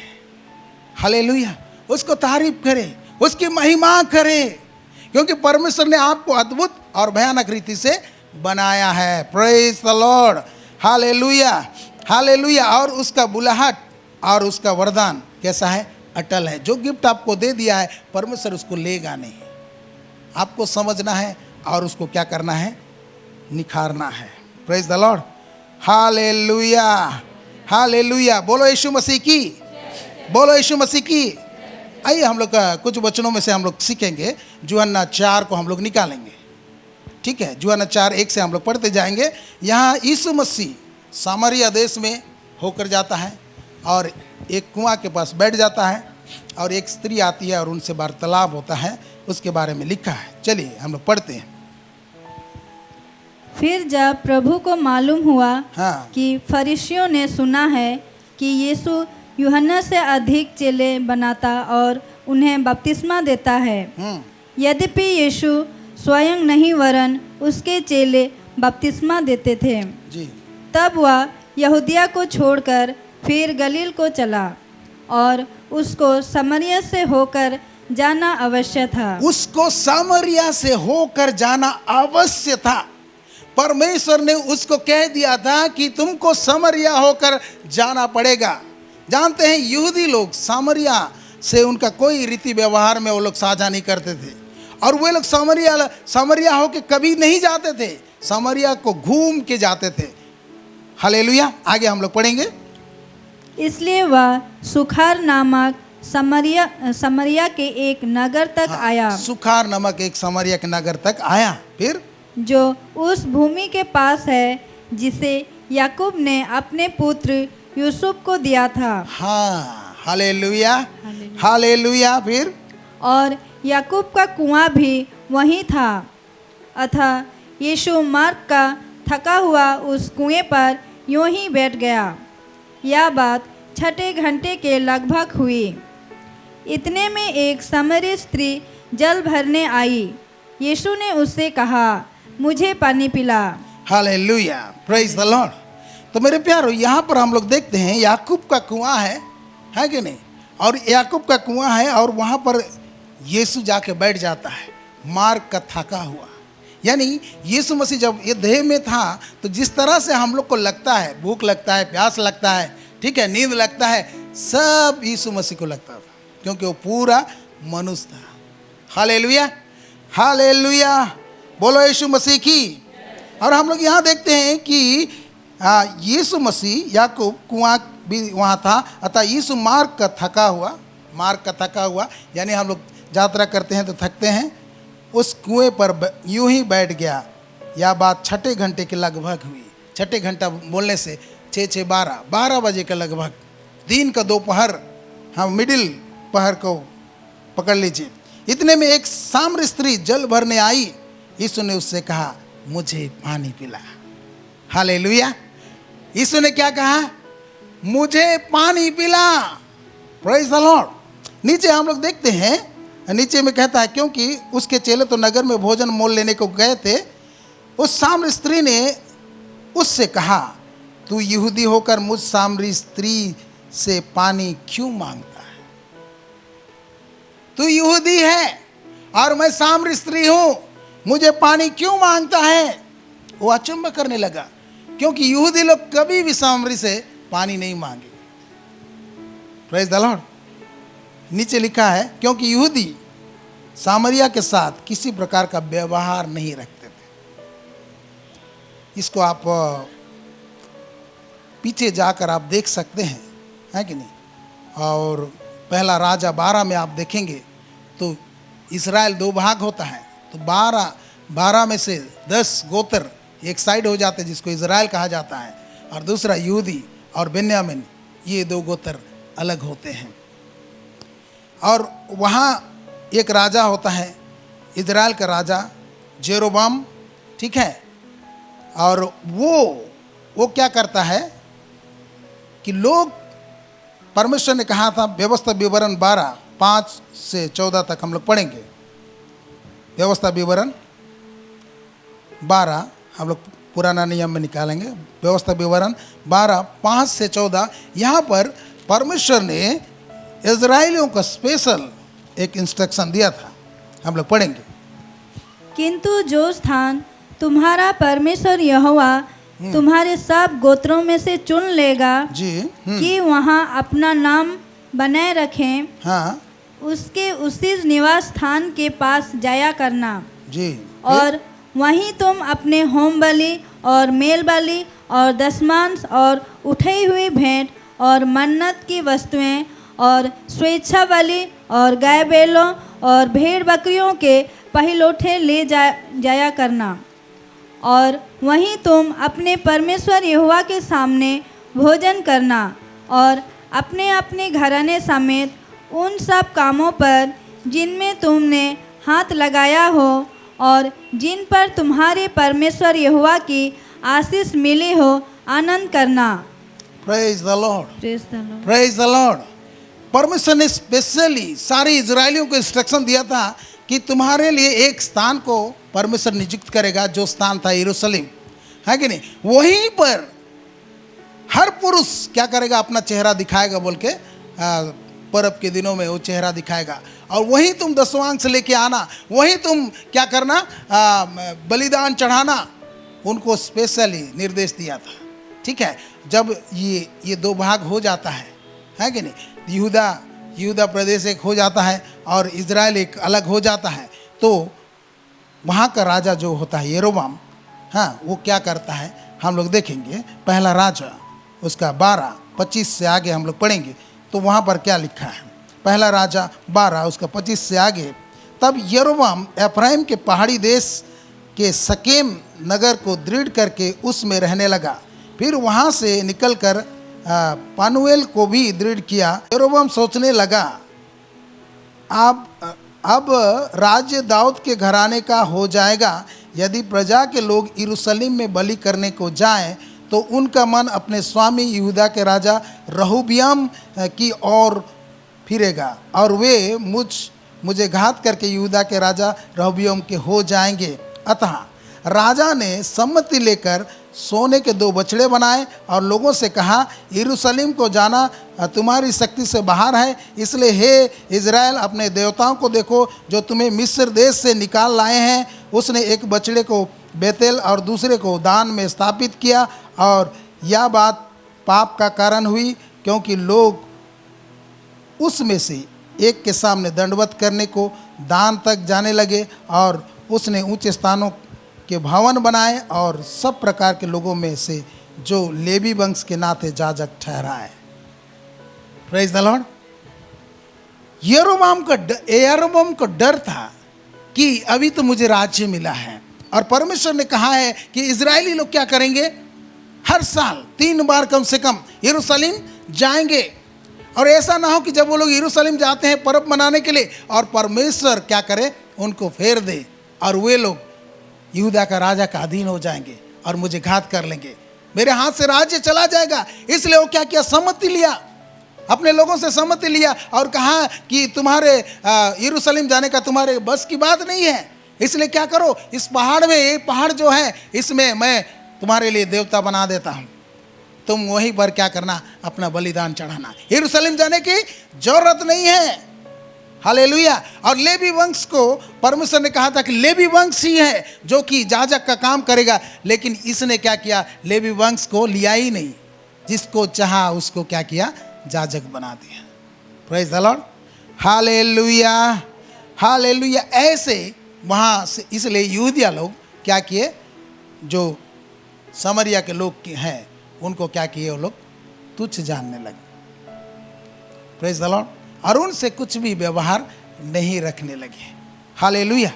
हालेलुया, उसको तारीफ करें, उसकी महिमा करें, क्योंकि परमेश्वर ने आपको अद्भुत और भयानक रीति से बनाया है। प्रेज द लॉर्ड, हालेलुया, हालेलुया। और उसका बुलाहट और उसका वरदान कैसा है? अटल है। जो गिफ्ट आपको दे दिया है परमेश्वर उसको लेगा नहीं। आपको समझना है और उसको क्या करना है? निखारना है। प्रेज द लॉर्ड, हालेलुया, हालेलुया। बोलो यीशु मसीह की, बोलो यीशु मसीह की। आइए हम लोग कुछ वचनों में से हम लोग सीखेंगे। यूहन्ना 4 को हम लोग निकालेंगे, ठीक है? यूहन्ना 4:1 से हम लोग पढ़ते जाएंगे। यहाँ यीशु मसीह सामरिया देश में होकर जाता है और एक कुआं के पास बैठ जाता है और एक स्त्री आती है और उनसे वार्तालाप होता है। उसके बारे में लिखा है। चलिए हम लोग पढ़ते हैं। फिर जब प्रभु को मालूम हुआ हाँ। कि फरीसियों ने सुना है कि यीशु यूहन्ना से अधिक चेले बनाता और उन्हें बपतिस्मा देता है, यद्यपि यीशु स्वयं नहीं वरन उसके चेले बपतिस्मा देते थे जी। तब वह यहूदिया को छोड़कर फिर गलील को चला और उसको समरिया से होकर जाना अवश्य था। उसको सामरिया से होकर जाना अवश्य था। परमेश्वर ने उसको कह दिया था कि तुमको सामरिया होकर जाना पड़ेगा। जानते हैं यहूदी लोग सामरिया से उनका कोई रीति व्यवहार में वो लोग साझा नहीं करते थे। और वे लोग सामरिया होके कभी नहीं जाते थे, सामरिया को घूम के जाते थे। हालेलुया। आगे हम लोग पढ़ेंगे। इसलिए वह सुखार नामक समरिया के एक नगर तक आया, सुखार नामक एक सामरिया के नगर तक आया। फिर जो उस भूमि के पास है जिसे याकूब ने अपने पुत्र यूसुफ को दिया था। हाँ, हालेलुया, हालेलुया। फिर और याकूब का कुआं भी वहीं था। अतः यीशु मार्ग का थका हुआ उस कुएं पर यूं ही बैठ गया। यह बात 6 घंटे के लगभग हुई। इतने में एक सामरी स्त्री जल भरने आई। यीशु ने उससे कहा, मुझे पानी पिला। Hallelujah, praise the Lord. तो मेरे प्यारो, यहाँ पर हम लोग देखते हैं याकूब का कुआं है कि नहीं? और याकूब का कुआं है और वहाँ पर यीशु जाके बैठ जाता है, मार्ग का थका हुआ। यानी यीशु मसीह जब ये देह में था तो जिस तरह से हम लोग को लगता है, भूख लगता है, प्यास लगता है, ठीक है, नींद लगता है, सब यीशु मसीह को लगता था, क्योंकि वो पूरा मनुष्य था। हालेलुया, हालेलुया, बोलो यीशु मसीह की। और हम लोग यहाँ देखते हैं कि यीशु मसीह, याकूब कुआं भी वहाँ था, अतः यीशु मार्ग का थका हुआ, यानी हम लोग यात्रा करते हैं तो थकते हैं, उस कुएं पर यूं ही बैठ गया। यह बात 6 घंटे के लगभग हुई। 6 घंटा बोलने से 6 12 बजे के लगभग, दिन का दोपहर, हम मिडिल पहर को पकड़ लीजिए। इतने में एक सामरी स्त्री जल भरने आई। यीशु ने उससे कहा, मुझे पानी पिला। हालेलुया। यीशु ने क्या कहा? मुझे पानी पिला। Praise the Lord. नीचे हम लोग देखते हैं, नीचे में कहता है, क्योंकि उसके चेले तो नगर में भोजन मोल लेने को गए थे। उस सामरी स्त्री ने उससे कहा, तू यहूदी होकर मुझ सामरी स्त्री से पानी क्यों मांगता है? तू यहूदी है और मैं सामरी स्त्री हूं, मुझे पानी क्यों मांगता है? वो अचंभा करने लगा, क्योंकि यहूदी लोग कभी भी सामरी से पानी नहीं मांगे। Praise the Lord. नीचे लिखा है, क्योंकि यहूदी सामरिया के साथ किसी प्रकार का व्यवहार नहीं रखते थे। इसको आप पीछे जाकर आप देख सकते हैं, है कि नहीं? और पहला राजा 12 में आप देखेंगे तो इजराइल 2 भाग होता है, तो 12 में से 10 गोत्र एक साइड हो जाते हैं, जिसको इजराइल कहा जाता है, और दूसरा यहूदी और बेन्यामीन, ये 2 गोत्र अलग होते हैं। और वहाँ एक राजा होता है, इजराइल का राजा जेरोबाम, ठीक है। और वो क्या करता है कि लोग, परमेश्वर ने कहा था, व्यवस्था विवरण 12 5 से 14 तक हम लोग पढ़ेंगे। व्यवस्था विवरण 12 हम लोग पुराना नियम में निकालेंगे। व्यवस्था विवरण 12 5 से 14, यहाँ पर परमेश्वर ने इजराइलियों को स्पेशल एक इंस्ट्रक्शन दिया था, हम लोग पढ़ेंगे। किंतु जो स्थान तुम्हारा परमेश्वर यहोवा तुम्हारे सब गोत्रों में से चुन लेगा जी, कि वहाँ अपना नाम बनाए रखें, हाँ उसके उसी निवास स्थान के पास जाया करना जी। और वहीं तुम अपने होम बलि और मेल बलि और दशमांश और उठाई हुई भेंट और मन्नत की वस्तुएं और स्वेच्छा बलि और गाय बैलों और भेड़ बकरियों के पहिलौठे ले जाया करना। और वहीं तुम अपने परमेश्वर यहोवा के सामने भोजन करना और अपने अपने घराने समेत उन सब कामों पर जिनमें तुमने हाथ लगाया हो और जिन पर तुम्हारे परमेश्वर यहोवा की आशीष मिली हो, आनंद करना। Praise the Lord, praise the Lord. Praise the Lord. परमेश्वर ने स्पेशली सारे इजरायलियों को इंस्ट्रक्शन दिया था कि तुम्हारे लिए एक स्थान को परमेश्वर नियुक्त करेगा, जो स्थान था यरूशलेम, है कि नहीं? वहीं पर हर पुरुष क्या करेगा? अपना चेहरा दिखाएगा, बोल के पर्व के दिनों में वो चेहरा दिखाएगा। और वहीं तुम दशमांश लेके आना, वहीं तुम क्या करना? बलिदान चढ़ाना। उनको स्पेशली निर्देश दिया था, ठीक है। जब ये 2 भाग हो जाता है कि नहीं? यहूदा प्रदेश एक हो जाता है और इजराइल एक अलग हो जाता है, तो वहाँ का राजा जो होता है यरोबाम, हाँ, वो क्या करता है हम लोग देखेंगे। पहला राजा उसका 12-25 से आगे हम लोग पढ़ेंगे तो वहाँ पर क्या लिखा है। पहला राजा 12 उसका 25 से आगे। तब यरोबाम एफ्राइम के पहाड़ी देश के शकेम नगर को दृढ़ करके उसमें रहने लगा। फिर वहाँ से निकलकर पनूएल को भी दृढ़ किया। यरोबाम सोचने लगा, अब राज्य दाऊद के घराने का हो जाएगा। यदि प्रजा के लोग यरूशलेम में बलि करने को जाएं तो उनका मन अपने स्वामी यहूदा के राजा रहूबियाम की ओर फिरेगा और वे मुझे घात करके यहूदा के राजा रहूबियाम के हो जाएंगे। अतः राजा ने सम्मति लेकर सोने के 2 बछड़े बनाए और लोगों से कहा, यरूशलेम को जाना तुम्हारी शक्ति से बाहर है, इसलिए हे इज़राइल अपने देवताओं को देखो जो तुम्हें मिस्र देश से निकाल लाए हैं। उसने एक बछड़े को बेतेल और दूसरे को दान में स्थापित किया और यह बात पाप का कारण हुई क्योंकि लोग उसमें से एक के सामने दंडवत करने को दान तक जाने लगे और उसने ऊंचे स्थानों के भवन बनाए और सब प्रकार के लोगों में से जो लेवी वंश के नाते जाजक ठहराए। Praise the Lord. यरोबाम को डर था कि अभी तो मुझे राज्य मिला है और परमेश्वर ने कहा है कि इजरायली लोग क्या करेंगे, हर साल 3 बार कम से कम यरूशलेम जाएंगे। और ऐसा ना हो कि जब वो लोग यरूशलेम जाते हैं पर्व मनाने के लिए और परमेश्वर क्या करे, उनको फेर दे और वे लोग यहूदा का राजा का अधीन हो जाएंगे और मुझे घात कर लेंगे, मेरे हाथ से राज्य चला जाएगा। इसलिए वो क्या किया, सम्मति लिया, अपने लोगों से सम्मति लिया और कहा कि तुम्हारे यरूशलेम जाने का तुम्हारे बस की बात नहीं है। इसलिए क्या करो, इस पहाड़ में, ये पहाड़ जो है इसमें मैं तुम्हारे लिए देवता बना देता हूँ, तुम वहीं पर क्या करना, अपना बलिदान चढ़ाना। यरूशलेम जाने की जरूरत नहीं है। हालेलुया। और लेवी वंश को परमेश्वर ने कहा था कि लेवी वंश ही है जो कि याजक का काम करेगा, लेकिन इसने क्या किया, लेवी वंश को लिया ही नहीं, जिसको चाहा उसको क्या किया, याजक बना दिया। Praise the Lord. हालेलुया, हालेलुया। ऐसे वहाँ से इसलिए यहूदिया लोग क्या किए, जो समरिया के लोग हैं उनको क्या किए, वो लोग तुच्छ जानने लगे। Praise the Lord. और उनसे कुछ भी व्यवहार नहीं रखने लगे। हालेलुया,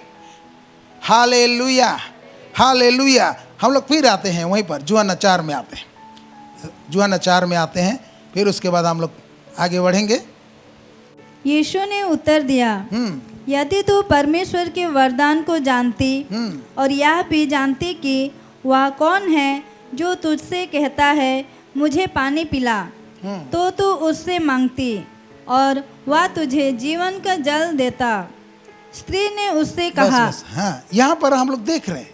हालेलुया, हालेलुया। हम लोग फिर आते हैं वहीं पर यूहन्ना 4 में आते हैं, यूहन्ना 4 में आते हैं, फिर उसके बाद हम लोग आगे बढ़ेंगे। यीशु ने उत्तर दिया, यदि तू परमेश्वर के वरदान को जानती और यह भी जानती कि वह कौन है जो तुझसे कहता है मुझे पानी पिला, तो तू उससे मांगती और वह तुझे जीवन का जल देता। स्त्री ने उससे कहा, बस। हाँ, यहाँ पर हम लोग देख रहे हैं,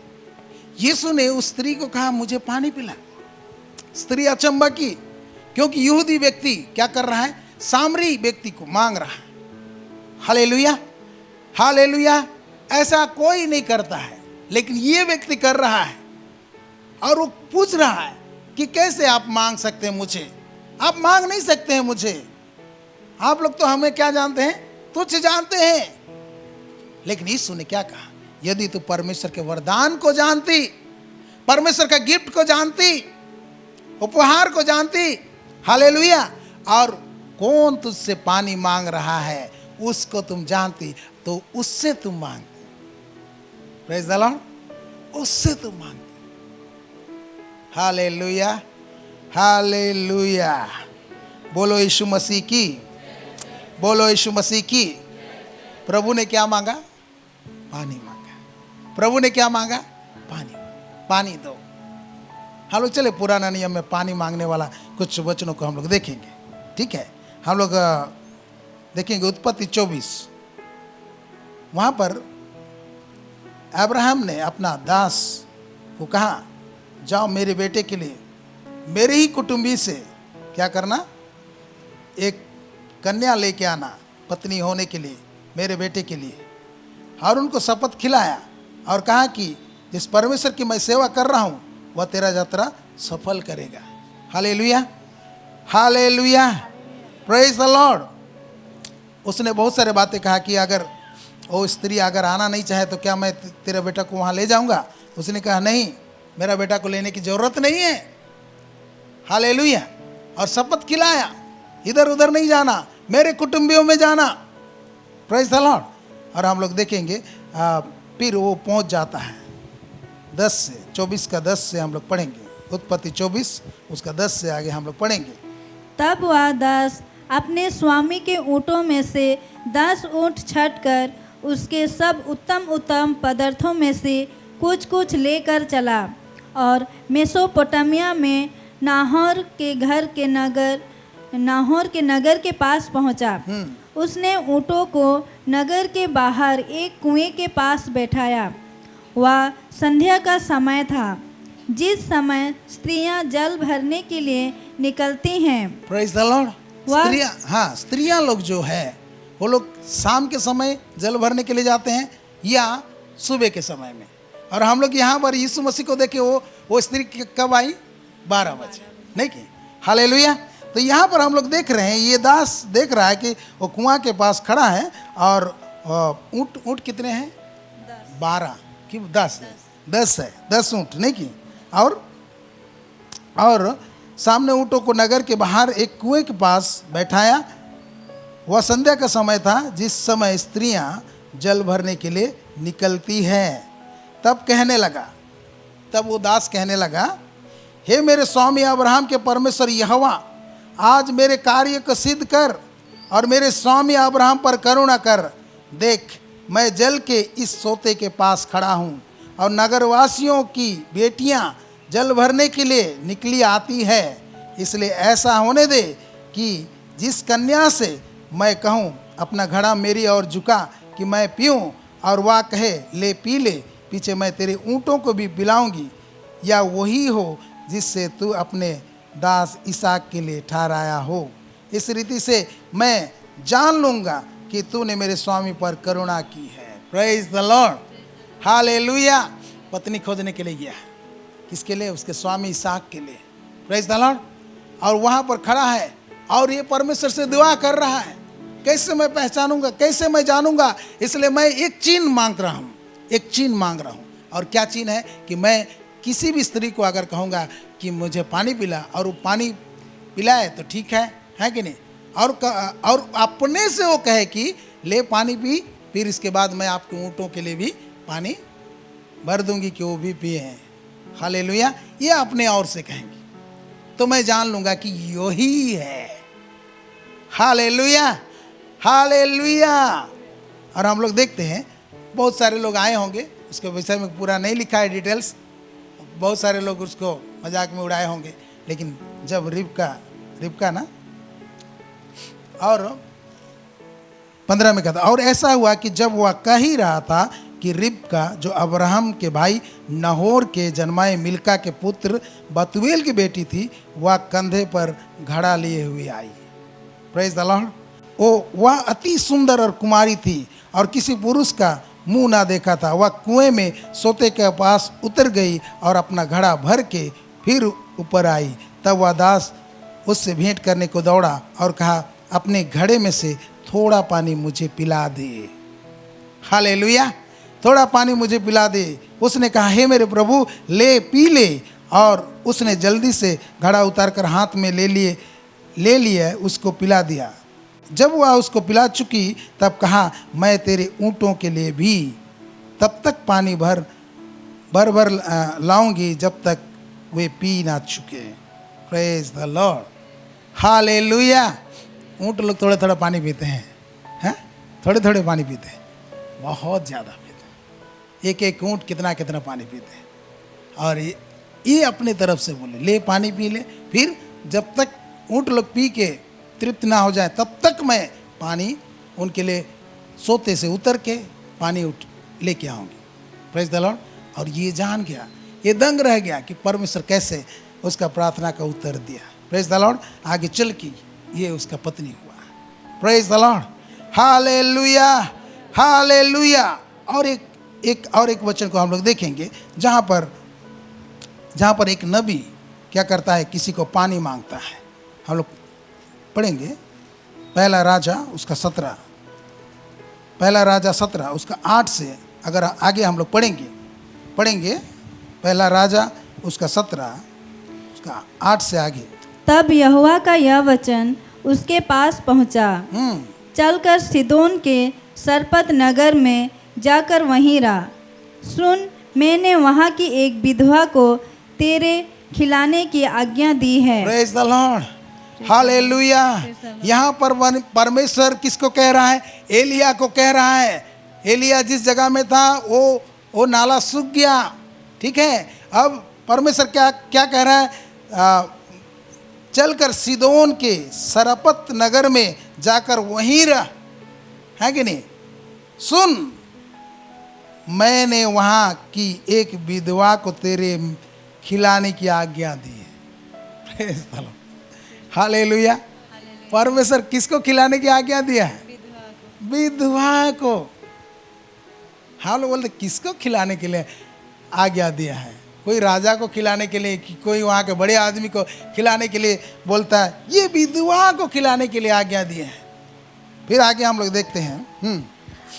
यीशु ने उस स्त्री को कहा मुझे पानी पिला। स्त्री अचंभा की, क्योंकि यहूदी व्यक्ति क्या कर रहा है, सामरी व्यक्ति को मांग रहा है। हालेलुया, हालेलुया। ऐसा कोई नहीं करता है, लेकिन ये व्यक्ति कर रहा है और वो पूछ रहा है कि कैसे आप मांग सकते हैं मुझे, आप मांग नहीं सकते हैं मुझे, आप लोग तो हमें क्या जानते हैं, तुच्छ जानते हैं। लेकिन यीशु ने क्या कहा, यदि तू परमेश्वर के वरदान को जानती, परमेश्वर का गिफ्ट को जानती, उपहार को जानती, हालेलुया, और कौन तुझसे पानी मांग रहा है उसको तुम जानती, तो उससे तुम मांगती। Praise the Lord. उससे तुम मांगती। Hallelujah, hallelujah. बोलो यीशु मसीह की, बोलो यीशु मसीह की। प्रभु ने क्या मांगा, पानी मांगा। प्रभु ने क्या मांगा, पानी, पानी दो। हम लोग चले पुराना नियम में पानी मांगने वाला कुछ वचनों को हम लोग देखेंगे, ठीक है। हम लोग देखेंगे उत्पत्ति 24। वहाँ पर अब्राहम ने अपना दास को कहा, जाओ मेरे बेटे के लिए, मेरे ही कुटुंबी से क्या करना, एक कन्या लेके आना पत्नी होने के लिए, मेरे बेटे के लिए। और उनको शपथ खिलाया और कहा कि जिस परमेश्वर की मैं सेवा कर रहा हूँ वह तेरा यात्रा सफल करेगा। Hallelujah, hallelujah, praise the Lord. उसने बहुत सारे बातें कहा कि अगर वो स्त्री अगर आना नहीं चाहे तो क्या मैं तेरे बेटा को वहाँ ले जाऊँगा? उसने कहा नहीं, मेरा बेटा को लेने की ज़रूरत नहीं है। हालेलुया। और शपथ खिलाया, इधर उधर नहीं जाना, मेरे कुटुंबियों में जाना। Praise the Lord. और हम लोग देखेंगे फिर वो पहुंच जाता है 10 से 24 का 10 से हम लोग पढ़ेंगे। उत्पत्ति 24 उसका 10 से आगे हम लोग पढ़ेंगे। तब वह दास अपने स्वामी के ऊँटों में से 10 ऊँट छाँटकर उसके सब उत्तम उत्तम पदार्थों में से कुछ कुछ लेकर चला और मेसोपोटामिया में नाहोर के नगर के पास पहुंचा। उसने ऊँटों को नगर के बाहर एक कुएं के पास बैठाया। वह संध्या का समय था, जिस समय स्त्रियां जल भरने के लिए निकलती हैं। Praise the Lord. स्त्रियां, हाँ, स्त्रियां लोग जो है वो लोग शाम के समय जल भरने के लिए जाते हैं या सुबह के समय में। और हम लोग यहाँ पर यीशु मसीह को देखे, वो स्त्री कब आई? 12 बजे, नहीं कि? हालेलुया। तो यहाँ पर हम लोग देख रहे हैं, ये दास देख रहा है कि वो कुआं के पास खड़ा है और ऊँट कितने हैं? 12 कि 10 है? 10 है, 10 ऊँट, नहीं कि? और सामने ऊँटों को नगर के बाहर एक कुएं के पास बैठाया। वह संध्या का समय था, जिस समय स्त्रियां जल भरने के लिए निकलती हैं। तब वो दास कहने लगा, हे मेरे स्वामी अब्राहम के परमेश्वर यहोवा, आज मेरे कार्य को सिद्ध कर और मेरे स्वामी अब्राहम पर करुणा कर। देख, मैं जल के इस सोते के पास खड़ा हूँ और नगरवासियों की बेटियां जल भरने के लिए निकली आती है। इसलिए ऐसा होने दे कि जिस कन्या से मैं कहूँ अपना घड़ा मेरी ओर झुका कि मैं पीऊँ, और वह कहे ले पी ले, पीछे मैं तेरे ऊँटों को भी पिलाऊंगी, या वही हो जिससे तू अपने दास इसहाक के लिए ठहराया हो। इस रीति से मैं जान लूँगा कि तूने मेरे स्वामी पर करुणा की है। Praise the Lord. हालेलुया। पत्नी खोजने के लिए गया, किसके लिए? उसके स्वामी इसहाक के लिए। Praise the Lord. और वहाँ पर खड़ा है और ये परमेश्वर से दुआ कर रहा है, कैसे मैं पहचानूंगा, कैसे मैं जानूंगा? इसलिए मैं एक चिन्ह मांग रहा हूँ, एक चिन्ह मांग रहा हूँ। और क्या चिन्ह है? कि मैं किसी भी स्त्री को अगर कहूँगा कि मुझे पानी पिला और वो पानी पिलाए तो ठीक है कि नहीं? और अपने से वो कहे कि ले पानी पी, फिर इसके बाद मैं आपके ऊँटों के लिए भी पानी भर दूंगी कि वो भी पिए हैं। हालेलुया। ये अपने और से कहेंगी तो मैं जान लूँगा कि यही है। हालेलुया, हालेलुया। और हम लोग देखते हैं बहुत सारे लोग आए होंगे, उसके विषय में पूरा नहीं लिखा है डिटेल्स, बहुत सारे लोग उसको मजाक में उड़ाए होंगे। लेकिन जब रिबका ना, और 15 में कहता, और ऐसा हुआ कि जब वह कह ही रहा था कि रिबका जो अब्राहम के भाई नाहोर के जन्माए मिल्का के पुत्र बतूएल की बेटी थी, वह कंधे पर घड़ा लिए हुए आई। Praise the Lord. वह अति सुंदर और कुमारी थी और किसी पुरुष का मुंह ना देखा था। वह कुएं में सोते के पास उतर गई और अपना घड़ा भर के फिर ऊपर आई। तब वह दास उससे भेंट करने को दौड़ा और कहा, अपने घड़े में से थोड़ा पानी मुझे पिला दे। हालेलुया। थोड़ा पानी मुझे पिला दे। उसने कहा, हे मेरे प्रभु, ले पी ले। और उसने जल्दी से घड़ा उतारकर हाथ में ले लिए उसको पिला दिया। जब वह उसको पिला चुकी तब कहा, मैं तेरे ऊँटों के लिए भी तब तक पानी भर लाऊंगी जब तक वे पी ना चुके। Praise the Lord. हालेलुया। ऊँट लोग थोड़ा थोड़ा पानी पीते हैं, थोड़े थोड़े पानी पीते हैं, बहुत ज़्यादा पीते हैं। एक एक ऊँट कितना कितना पानी पीते हैं। और ये अपने तरफ से बोले, ले पानी पी ले, फिर जब तक ऊँट लोग पी के तृप्त ना हो जाए तब तक मैं पानी उनके लिए सोते से उतर के पानी लेके आऊँगी। Praise the Lord. और ये जान गया, ये दंग रह गया कि परमेश्वर कैसे उसका प्रार्थना का उत्तर दिया। Praise the Lord. आगे चल के ये उसका पत्नी हुआ। Praise the Lord. हालेलुया, हालेलुया। और एक वचन को हम लोग देखेंगे जहाँ पर एक नबी क्या करता है, किसी को पानी मांगता है। हम लोग पढ़ेंगे पहला राजा उसका 17, पहला राजा 17 उसका 8 से अगर आगे हम लोग पढ़ेंगे पहला राजा उसका 17 उसका 8 से आगे। तब यहोवा का यह वचन उसके पास पहुंचा, चलकर सिदोन के सरपत नगर में जाकर वहीं रहा। सुन, मैंने वहाँ की एक विधवा को तेरे खिलाने की आज्ञा दी है। Praise the Lord, hallelujah. यहाँ पर परमेश्वर किसको कह रहा है? एलिया को कह रहा है। एलिया जिस जगह में था वो नाला सूख गया, ठीक है। अब परमेश्वर क्या कह रहा है? चलकर सिदोन के सरपत नगर में जाकर वहीं रह, है कि नहीं? सुन, मैंने वहाँ की एक विधवा को तेरे खिलाने की आज्ञा दी है। Praise the Lord, hallelujah. परमेश्वर किसको खिलाने की आज्ञा दिया है? विधवा को। हाँ लोग बोलते किसको खिलाने के लिए आज्ञा दिया है? कोई राजा को खिलाने के लिए कि कोई वहाँ के बड़े आदमी को खिलाने के लिए बोलता है, ये विधवा को खिलाने के लिए आज्ञा दिए हैं। फिर आगे हम लोग देखते हैं।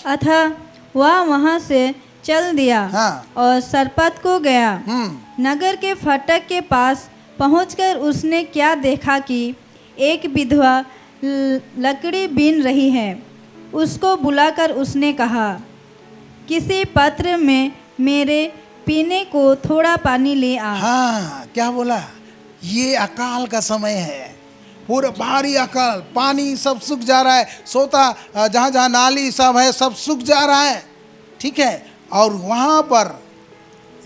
अतः वह वहाँ से चल दिया, हाँ। और सरपत को गया। नगर के फाटक के पास पहुंचकर उसने क्या देखा कि एक विधवा लकड़ी बीन रही है। उसको बुलाकर उसने कहा, किसी पात्र में मेरे पीने को थोड़ा पानी ले आ। हाँ, क्या बोला? ये अकाल का समय है, पूरा भारी अकाल, पानी सब सूख जा रहा है, सोता जहाँ जहाँ नाली सब है सब सूख जा रहा है, ठीक है। और वहाँ पर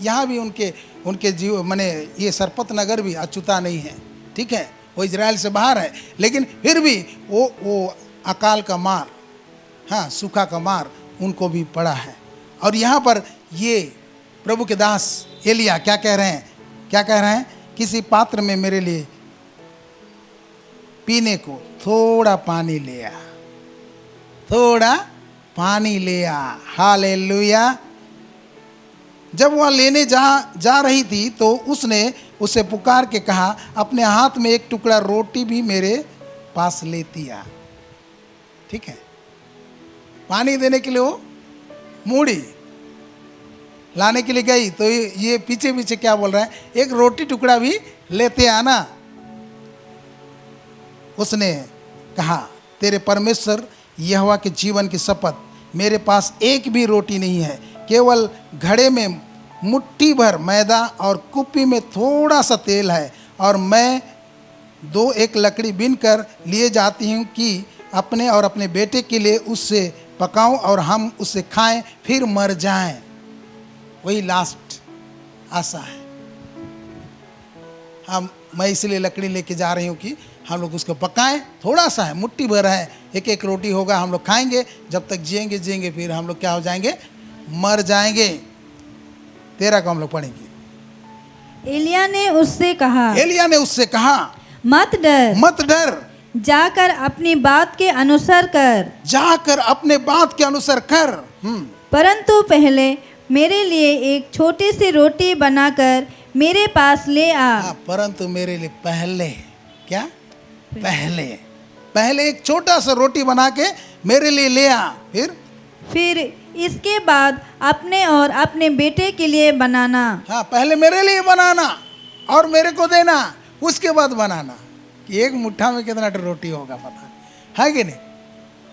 यहाँ भी उनके जीव माने ये सरपत नगर भी अछूता नहीं है, ठीक है। वो इजराइल से बाहर है, लेकिन फिर भी वो अकाल का मार, हाँ, सूखा का मार उनको भी पड़ा है। और यहाँ पर ये प्रभु के दास एलिया क्या कह रहे हैं? किसी पात्र में मेरे लिए पीने को थोड़ा पानी ले आ, थोड़ा पानी ले आ। हालेलुया। जब वह लेने जा रही थी तो उसने उसे पुकार के कहा, अपने हाथ में एक टुकड़ा रोटी भी मेरे पास लेती आ, ठीक है। पानी देने के लिए वो मूड़ी लाने के लिए गई, तो ये पीछे पीछे क्या बोल रहा है? एक रोटी टुकड़ा भी लेते आना। उसने कहा, तेरे परमेश्वर यहोवा के जीवन की शपथ, मेरे पास एक भी रोटी नहीं है, केवल घड़े में मुट्ठी भर मैदा और कुप्पी में थोड़ा सा तेल है, और मैं 2-1 लकड़ी बीन कर लिए जाती हूँ कि अपने और अपने बेटे के लिए उससे पकाऊं और हम उससे खाएं फिर मर जाएं। वही लास्ट आशा है। मैं इसलिए लकड़ी लेके जा रही हूँ कि हम लोग उसको पकाएं, थोड़ा सा है, मुट्ठी भर है, 1-1 रोटी होगा, हम लोग खाएंगे, जब तक जिएंगे फिर हम लोग क्या हो जाएंगे? मर जाएंगे। 13 को हम लोग पढ़ेंगे। एलिया ने उससे कहा, मत डर, जाकर अपनी बात के अनुसार कर। परंतु पहले मेरे लिए एक छोटी सी रोटी बनाकर मेरे पास ले आ। परंतु मेरे लिए पहले एक छोटा सा रोटी बना के मेरे लिए ले आ, फिर इसके बाद अपने और अपने बेटे के लिए बनाना। हाँ, पहले मेरे लिए बनाना और मेरे को देना, उसके बाद बनाना। कि एक मुट्ठा में कितना रोटी होगा पता नहीं, है कि नहीं?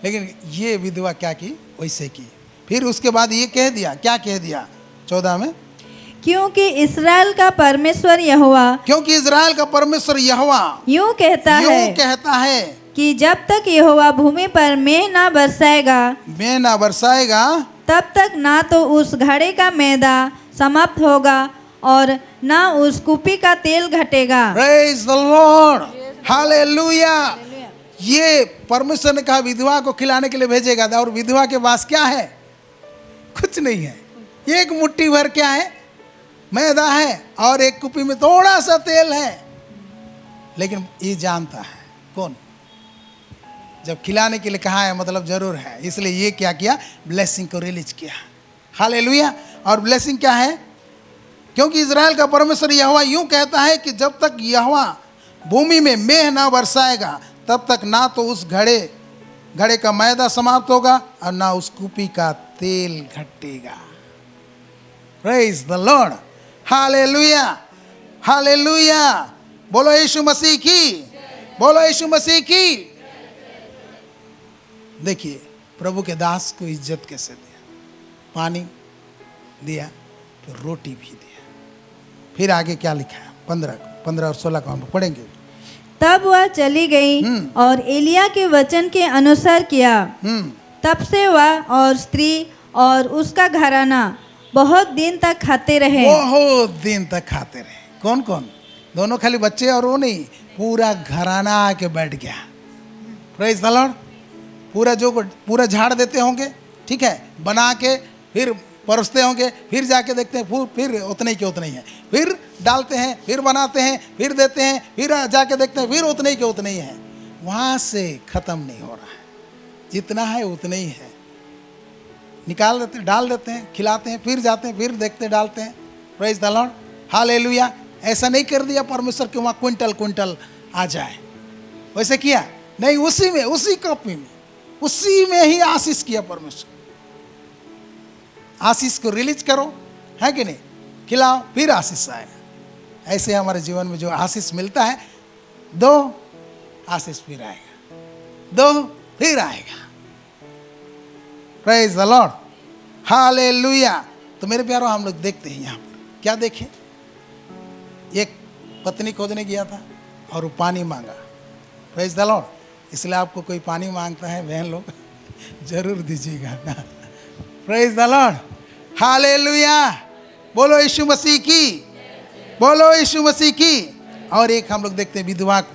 लेकिन ये विधवा क्या की? वैसे की। फिर उसके बाद ये कह दिया 14 में, क्योंकि इस्राएल का परमेश्वर यहोवा यूं कहता है कि जब तक यहोवा भूमि पर मेह ना बरसाएगा तब तक ना तो उस घड़े का मैदा समाप्त होगा और ना उस कुप्पी का तेल घटेगा। Praise the Lord, hallelujah. ये परमेश्वर ने कहा विधवा को खिलाने के लिए भेजेगा, और विधवा के पास क्या है? कुछ नहीं है। एक मुट्ठी भर क्या है? मैदा है, और एक कुप्पी में थोड़ा सा तेल है। लेकिन ये जानता है कौन? जब खिलाने के लिए कहा है मतलब जरूर है, इसलिए ये क्या किया? ब्लेसिंग को रिलीज किया। हालेलुया। और ब्लेसिंग क्या है? क्योंकि इजराइल का परमेश्वर यहोवा यूं कहता है कि जब तक यहोवा भूमि में मेह ना बरसाएगा तब तक ना तो उस घड़े घड़े का मैदा समाप्त होगा और ना उस कूपी का तेल घटेगा। प्रेज द लॉर्ड, हालेलुया, हालेलुया। बोलो यीशु मसीह की, बोलो यीशु मसीह की। देखिए प्रभु के दास को इज्जत कैसे दिया, पानी दिया, फिर रोटी भी दिया। फिर आगे क्या लिखा है 15 और 16 को हम पढ़ेंगे। तब वह चली गई और एलिया के वचन के अनुसार किया। तब से वह और स्त्री और उसका घराना बहुत दिन तक खाते रहे। बहुत दिन तक खाते रहे। कौन कौन? दोनों खाली बच्चे और वो नहीं, पूरा घराना आके बैठ गया। Praise the Lord. पूरा झाड़ देते होंगे, ठीक है, बना के फिर परोसते होंगे, फिर जाके देखते हैं फिर उतने ही के उतने ही है, फिर डालते हैं, फिर बनाते हैं, फिर देते हैं, फिर जाके देखते हैं, फिर उतने ही के उतने ही हैं। वहाँ से ख़त्म नहीं हो रहा है, जितना है उतने ही है। निकाल देते हैं, डाल देते हैं, खिलाते हैं, फिर जाते हैं, फिर देखते हैं, डालते हैं। Praise the Lord, hallelujah. ऐसा नहीं कर दिया परमेश्वर कि वहाँ क्विंटल आ जाए, वैसे किया नहीं। उसी में, उसी कॉपी में, उसी में ही आशीष किया परमेश्वर। आशीष को रिलीज करो, है कि नहीं, खिलाओ, फिर आशीष आएगा। ऐसे हमारे जीवन में जो आशीष मिलता है, दो आशीष फिर आएगा, दो फिर आएगा। Praise the Lord, hallelujah. तो मेरे प्यारों, हम लोग देखते हैं यहाँ पर क्या देखें, एक पत्नी खोजने गया था और वो पानी मांगा। Praise the Lord. इसलिए आपको कोई पानी मांगता है बहन लोग, जरूर दीजिएगा ना। Praise the Lord, hallelujah. बोलो यीशु मसीह की, बोलो यीशु मसीह की। और एक हम लोग देखते हैं विधवा को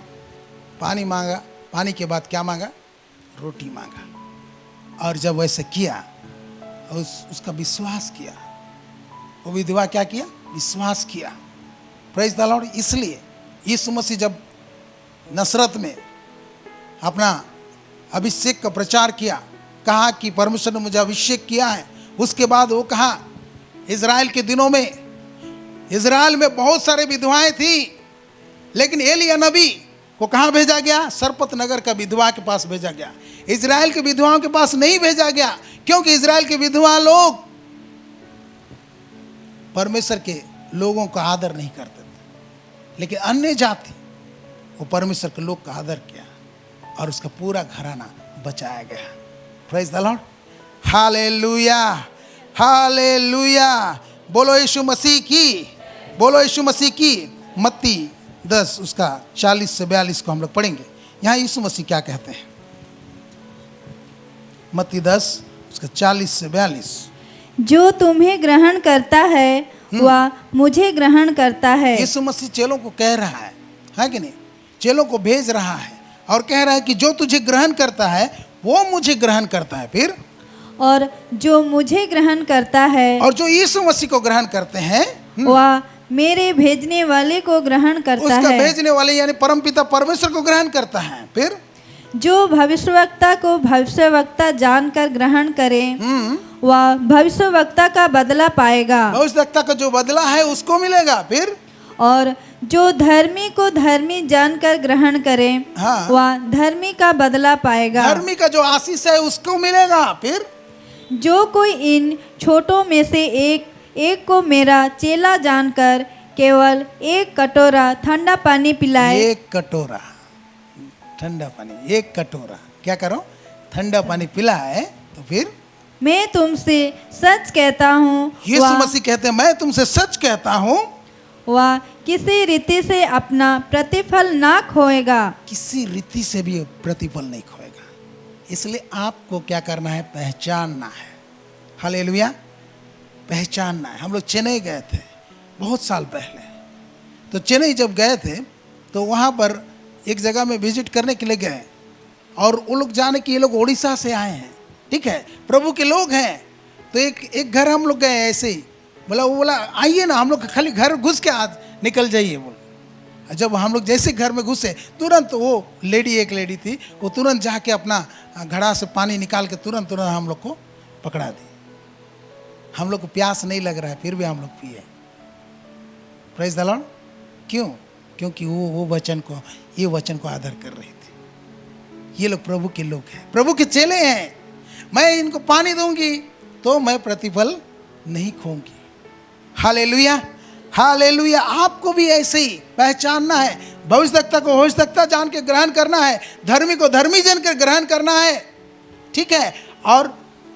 पानी मांगा, पानी के बाद क्या मांगा, रोटी मांगा। और जब वैसे किया, उसका विश्वास किया, वो विधवा क्या किया, विश्वास किया। Praise the Lord. इसलिए यीशु मसीह जब नसरत में अपना अभिषेक का प्रचार किया, कहा कि परमेश्वर ने मुझे अभिषेक किया है, उसके बाद वो कहा, इज़राइल के दिनों में इज़राइल में बहुत सारे विधवाएं थी, लेकिन एलिया नबी को कहाँ भेजा गया, सरपत नगर का विधवा के पास भेजा गया। इज़राइल के विधवाओं के पास नहीं भेजा गया, क्योंकि इज़राइल के विधवा लोग परमेश्वर के लोगों का आदर नहीं करते थे, लेकिन अन्य जाति वो परमेश्वर के लोग का आदर किया और उसका पूरा घराना बचाया गया। प्रेज द लॉर्ड, हालेलुया, हालेलुया। बोलो यीशु मसीह की, बोलो यीशु मसीह की। मत्ती 10 उसका 40 से 42 को हम लोग पढ़ेंगे। यहाँ यीशु मसीह क्या कहते हैं, मत्ती 10 उसका 40 से 42। जो तुम्हें ग्रहण करता है वह मुझे ग्रहण करता है। यीशु मसीह चेलों को कह रहा है कि नहीं, चेलों को भेज रहा है और कह रहा है कि जो तुझे ग्रहण करता है वो मुझे ग्रहण करता है। फिर और जो मुझे ग्रहण करता है, और जो यीशु मसीह को ग्रहण करते हैं, वह मेरे भेजने वाले को ग्रहण करता उसका है। भेजने वाले यानी परमपिता परमेश्वर को ग्रहण करता है। फिर जो भविष्यवक्ता को भविष्यवक्ता जानकर ग्रहण करे, वह भविष्यवक्ता का बदला पाएगा। भविष्यवक्ता का जो बदला है उसको मिलेगा। फिर और जो धर्मी को धर्मी जानकर ग्रहण करे, हाँ, वह धर्मी का बदला पाएगा। धर्मी का जो आशीष है उसको मिलेगा। फिर जो कोई इन छोटों में से एक को मेरा चेला जानकर केवल एक कटोरा ठंडा पानी पिलाए, एक कटोरा ठंडा पानी, एक कटोरा क्या करो, ठंडा पानी पिलाए, तो फिर मैं तुमसे सच कहता हूँ, यीशु मसीह कहते हैं मैं तुमसे सच कहता हूँ, वह किसी रीति से अपना प्रतिफल ना खोएगा। किसी रीति से भी प्रतिफल नहीं खोएगा। इसलिए आपको क्या करना है, पहचानना है। हालेलुया, पहचानना है। हम लोग चेन्नई गए थे बहुत साल पहले। तो चेन्नई जब गए थे तो वहाँ पर एक जगह में विजिट करने के लिए गए, और वो लोग जाने कि ये लोग उड़ीसा से आए हैं, ठीक है, प्रभु के लोग हैं। तो एक घर हम लोग गए ऐसे ही, बोला वो बोला आइए ना, हम लोग खाली घर घुस के आज निकल जाइए बोल। जब हम लोग जैसे घर में घुसे, तुरंत वो एक लेडी थी, वो तुरंत जाके अपना घड़ा से पानी निकाल के तुरंत हम लोग को पकड़ा दी। हम लोग को प्यास नहीं लग रहा है, फिर भी हम लोग पिए। Praise the Lord. क्यों? क्योंकि वो वचन को, ये वचन को आदर कर रही थी। ये लोग प्रभु के लोग हैं, प्रभु के चेले हैं। मैं इनको पानी दूंगी तो मैं प्रतिफल नहीं खोऊंगी। Hallelujah, hallelujah. आपको भी ऐसे ही पहचानना है, भविष्यवक्ता को भविष्यवक्ता जान के ग्रहण करना है, धर्मी को धर्मी जान के ग्रहण करना है, ठीक है। और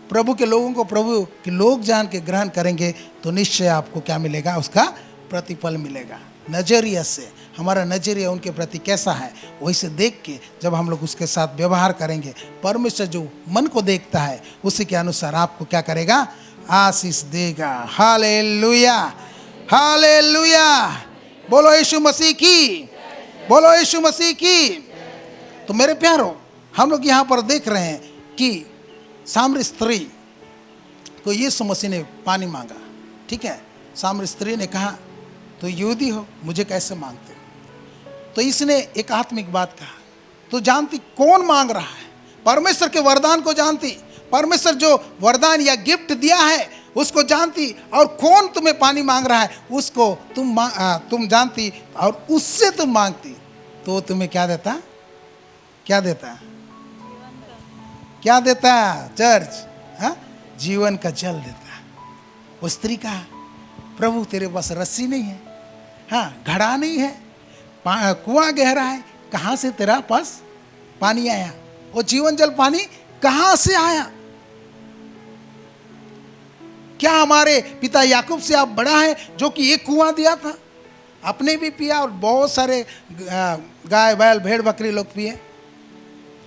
प्रभु के लोगों को प्रभु के लोग जान के ग्रहण करेंगे तो निश्चय आपको क्या मिलेगा, उसका प्रतिफल मिलेगा। नजरिया से हमारा नजरिया उनके प्रति कैसा है, वैसे देख के जब हम लोग उसके साथ व्यवहार करेंगे, परमेश्वर जो मन को देखता है उसी के अनुसार आपको क्या करेगा, आशीष देगा। Hallelujah, hallelujah. बोलो यीशु मसीह की, बोलो यीशु मसीह की। तो मेरे प्यारों, हम लोग यहाँ पर देख रहे हैं कि सामरी स्त्री को यीशु मसीह ने पानी मांगा, ठीक है। सामरी स्त्री ने कहा तो यहूदी हो, मुझे कैसे मांगते हो? तो इसने एक आत्मिक बात कहा, तो जानती कौन मांग रहा है, परमेश्वर के वरदान को जानती, परमेश्वर जो वरदान या गिफ्ट दिया है उसको जानती, और कौन तुम्हें पानी मांग रहा है उसको तुम जानती, और उससे तुम मांगती तो वो तुम्हें क्या देता, क्या देता, क्या देता चर्च? हाँ, जीवन का जल देता। वो स्त्री कहा प्रभु तेरे पास रस्सी नहीं है, हाँ घड़ा नहीं है, कुआं गहरा है, कहाँ से तेरा पास पानी आया? वो जीवन जल पानी कहाँ से आया? क्या हमारे पिता याकूब से आप बड़ा है जो कि एक कुआं दिया था, अपने भी पिया और बहुत सारे गाय बैल भेड़ बकरी लोग पिए,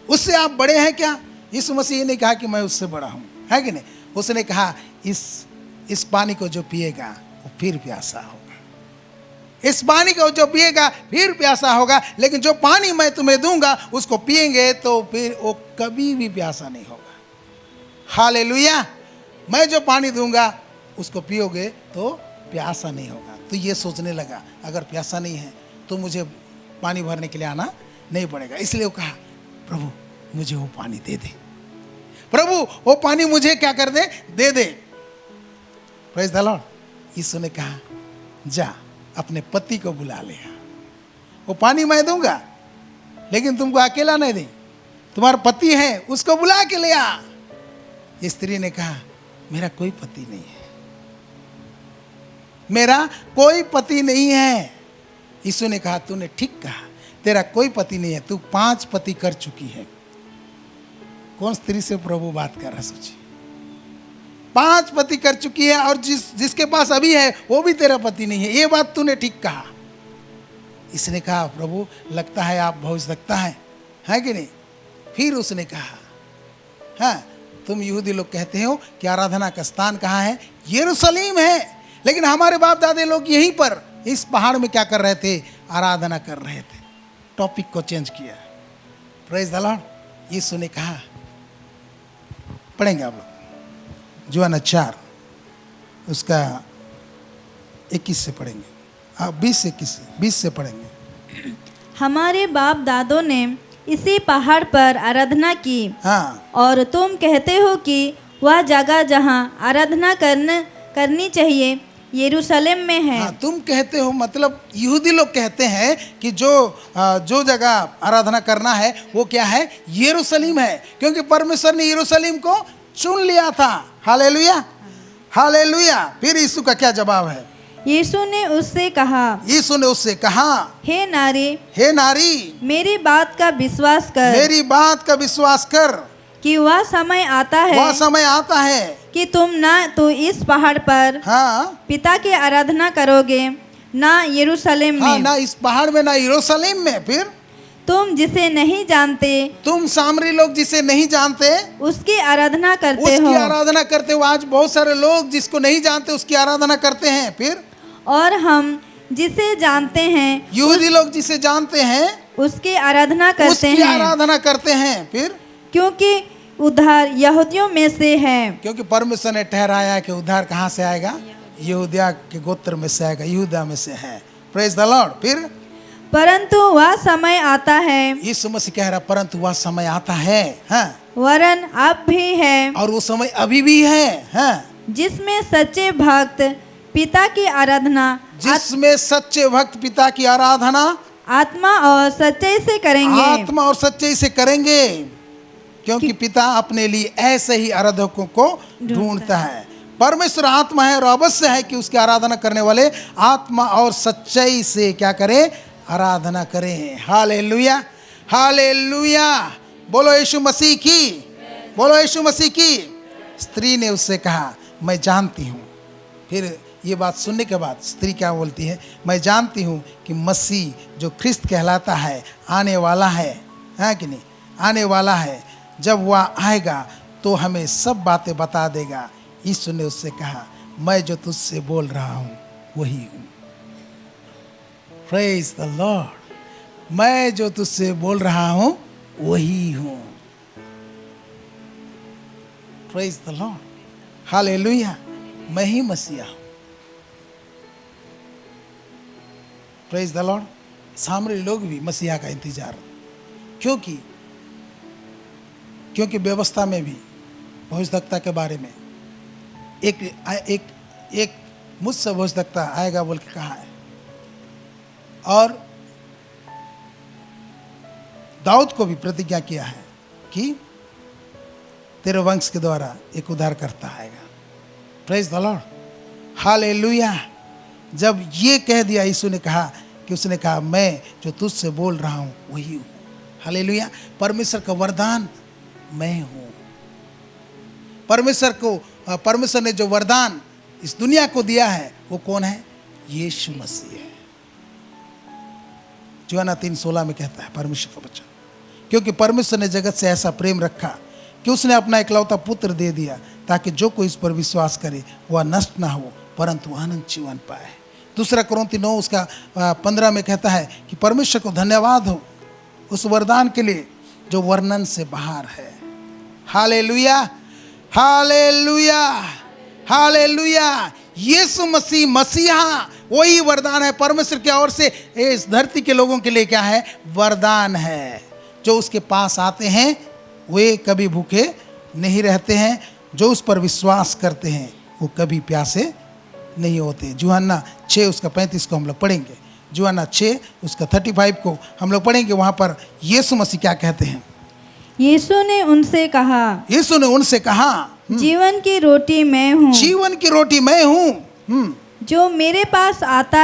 उससे आप बड़े हैं क्या? यीशु मसीह ने कहा कि मैं उससे बड़ा हूं, है कि नहीं? उसने कहा इस पानी को जो पिएगा वो फिर प्यासा होगा, इस पानी को जो पिएगा फिर प्यासा होगा, लेकिन जो पानी मैं तुम्हें दूंगा उसको पिएंगे तो फिर वो कभी भी प्यासा नहीं होगा। हालेलुया। मैं जो पानी दूंगा उसको पियोगे तो प्यासा नहीं होगा। तो ये सोचने लगा अगर प्यासा नहीं है तो मुझे पानी भरने के लिए आना नहीं पड़ेगा, इसलिए वो कहा प्रभु मुझे वो पानी दे दे, प्रभु वो पानी मुझे क्या कर दे, दे दे। Praise the Lord. यीशु ने कहा जा अपने पति को बुला ले, वो पानी मैं दूंगा लेकिन तुमको अकेला नहीं दे, तुम्हारा पति है उसको बुला के ले आ। स्त्री ने कहा मेरा कोई पति नहीं है, मेरा कोई पति नहीं है। यीशु ने कहा तूने ठीक कहा, तेरा कोई पति नहीं है, तू 5 पति कर चुकी है। कौन स्त्री से प्रभु बात कर रहा, सोचिए। 5 पति कर चुकी है और जिसके पास अभी है वो भी तेरा पति नहीं है, ये बात तूने ठीक कहा। इसने कहा प्रभु लगता है आप भविष्यवक्ता है कि नहीं? फिर उसने कहा हाँ तुम यहूदी लोग कहते हो कि आराधना का स्थान कहाँ है? यरूशलेम है, लेकिन हमारे बाप दादे लोग यहीं पर इस पहाड़ में क्या कर रहे थे? आराधना कर रहे थे। टॉपिक को चेंज किया। Praise the Lord. यीशु ने कहा, पढ़ेंगे आप लोग यूहन्ना 4 उसका 21 से पढ़ेंगे, 20 से पढ़ेंगे। हमारे बाप दादों ने इसी पहाड़ पर आराधना की, हाँ, और तुम कहते हो कि वह जगह जहाँ आराधना करनी चाहिए यरूशलेम में है। हाँ, तुम कहते हो मतलब यहूदी लोग कहते हैं कि जो जगह आराधना करना है वो क्या है? यरूशलेम है, क्योंकि परमेश्वर ने यरूशलेम को चुन लिया था। Hallelujah, hallelujah. फिर यीशु का क्या जवाब है? यीशु ने उससे कहा, हे नारी, मेरी बात का विश्वास कर, कि वह समय आता है कि तुम ना तो इस पहाड़ पर हाँ, पिता की आराधना करोगे, ना यरूशलेम हाँ, में। ना इस पहाड़ में ना यरूशलेम में। फिर तुम जिसे नहीं जानते, तुम सामरी लोग जिसे नहीं जानते उसकी आराधना करते हो। आज बहुत सारे लोग जिसको नहीं जानते उसकी आराधना करते हैं। फिर और हम जिसे जानते हैं, यहूदी लोग जिसे जानते हैं उसकी आराधना करते हैं। फिर क्योंकि उद्धार यहूदियों में से है। क्योंकि परमेश्वर ने ठहराया कि उद्धार कहाँ से आएगा? यहूदिया के गोत्र में से आएगा, यहूदा में से है। Praise the Lord. फिर परंतु वह समय आता है, यीशु मसीह कह रहा परंतु वह समय आता है, हाँ, वरन अब भी है, और वो समय अभी भी है, हाँ, जिसमें सच्चे भक्त पिता की आराधना आत्मा और सच्चाई से करेंगे। आत्मा और सच्चाई से करेंगे, क्योंकि पिता अपने लिए ऐसे ही आराधकों को ढूंढता है। परमेश्वर आत्मा है और अवश्य है कि उसकी आराधना करने वाले आत्मा और सच्चाई से क्या करें? आराधना करें। Hallelujah, hallelujah. बोलो यीशु मसीह की, बोलो यीशु मसीह की। स्त्री ने उससे कहा, मैं जानती हूँ। फिर ये बात सुनने के बाद स्त्री क्या बोलती है? मैं जानती हूँ कि मसीह जो ख्रिस्त कहलाता है आने वाला है कि नहीं? आने वाला है। जब वह आएगा तो हमें सब बातें बता देगा। यीशु ने उससे कहा, मैं जो तुझसे बोल रहा हूँ वही हूँ। Praise the Lord. मैं जो तुझसे बोल रहा हूँ वही हूँ। Praise the Lord, hallelujah. मैं ही मसीहा हूँ। Praise the Lord. सामरी लोग भी मसीहा का इंतजार, क्योंकि व्यवस्था में भी भविष्यवक्ता के बारे में एक मुझसे भविष्यवक्ता आएगा बोल के कहा है। और दाऊद को भी प्रतिज्ञा किया है कि तेरे वंश के द्वारा एक उद्धारकर्ता आएगा। Praise the Lord, hallelujah. जब ये कह दिया, यीशु ने कहा कि उसने कहा, मैं जो तुझसे बोल रहा हूँ वही हूँ। हालेलुया। परमेश्वर का वरदान मैं हूँ। परमेश्वर ने जो वरदान इस दुनिया को दिया है वो कौन है? यीशु मसीह है। यूहन्ना 3:16 में कहता है परमेश्वर का वचन, क्योंकि परमेश्वर ने जगत से ऐसा प्रेम रखा कि उसने अपना इकलौता पुत्र दे दिया, ताकि जो कोई इस पर विश्वास करे वह नष्ट ना हो परंतु अनंत जीवन पाए। 2 कोरिन्थी 9:15 में कहता है कि परमेश्वर को धन्यवाद हो उस वरदान के लिए जो वर्णन से बाहर है। हालेलुया, हालेलुया, हालेलुया। यीशु मसीह मसीहा वही वरदान है परमेश्वर की ओर से इस धरती के लोगों के लिए। क्या है? वरदान है। जो उसके पास आते हैं वे कभी भूखे नहीं रहते हैं, जो उस पर विश्वास करते हैं वो कभी प्यासे नहीं होते। यूहन्ना 6:35 को हम लोग पढ़ेंगे। यूहन्ना 6:35 को हम लोग पढ़ेंगे। वहाँ पर यीशु मसीह क्या कहते हैं? यीशु ने उनसे कहा, जीवन की रोटी मैं हूँ। जीवन की रोटी मैं हूँ। जो मेरे पास आता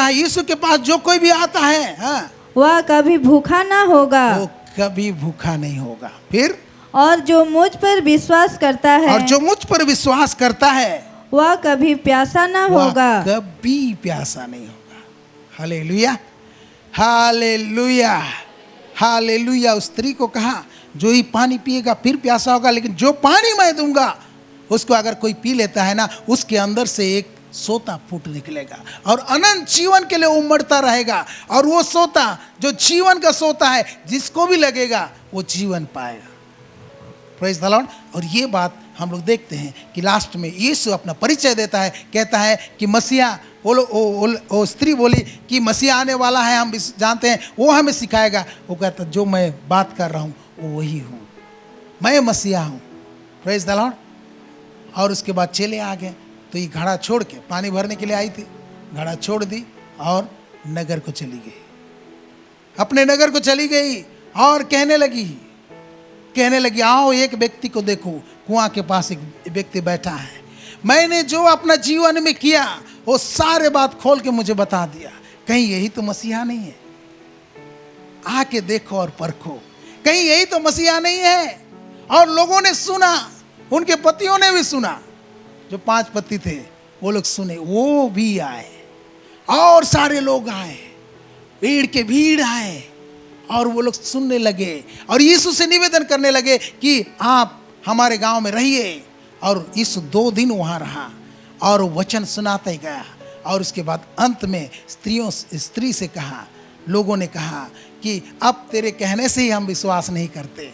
है, यीशु के पास जो कोई भी आता है, हाँ, वह कभी भूखा ना होगा। वो कभी भूखा नहीं होगा। फिर और जो मुझ पर विश्वास करता है, वह कभी प्यासा ना होगा। कभी प्यासा नहीं होगा। हालेलुया, हालेलुया, हालेलुया। उस स्त्री को कहा, जो ही पानी पिएगा फिर प्यासा होगा, लेकिन जो पानी मैं दूंगा उसको अगर कोई पी लेता है ना, उसके अंदर से एक सोता फूट निकलेगा और अनंत जीवन के लिए उमड़ता रहेगा। और वो सोता जो जीवन का सोता है, जिसको भी लगेगा वो जीवन पाएगा। Praise the Lord. और ये बात हम लोग देखते हैं कि लास्ट में यीशु अपना परिचय देता है, कहता है कि मसीहा वो स्त्री बोली कि मसीहा आने वाला है, हम जानते हैं, वो हमें सिखाएगा। वो कहता, जो मैं बात कर रहा हूँ वो वही हूँ, मैं मसीहा हूँ। Praise the Lord. और उसके बाद चेले आ गए, तो ये घड़ा छोड़ के, पानी भरने के लिए आई थी, घड़ा छोड़ दी और नगर को चली गई, अपने नगर को चली गई और कहने लगी, आओ एक व्यक्ति को देखो, कुआं के पास एक व्यक्ति बैठा है, मैंने जो अपना जीवन में किया वो सारे बात खोल के मुझे बता दिया। कहीं यही तो मसीहा नहीं है? आके देखो और परखो, कहीं यही तो मसीहा नहीं है? और लोगों ने सुना, उनके पतियों ने भी सुना, जो 5 पति थे वो लोग सुने, वो भी आए और सारे लोग आए, भीड़ के भीड़ आए और वो लोग सुनने लगे और यीशु से निवेदन करने लगे कि आप हमारे गांव में रहिए। और यीशु 2 दिन वहाँ रहा और वचन सुनाते ही गया। और उसके बाद अंत में स्त्री से कहा, लोगों ने कहा कि अब तेरे कहने से ही हम विश्वास नहीं करते।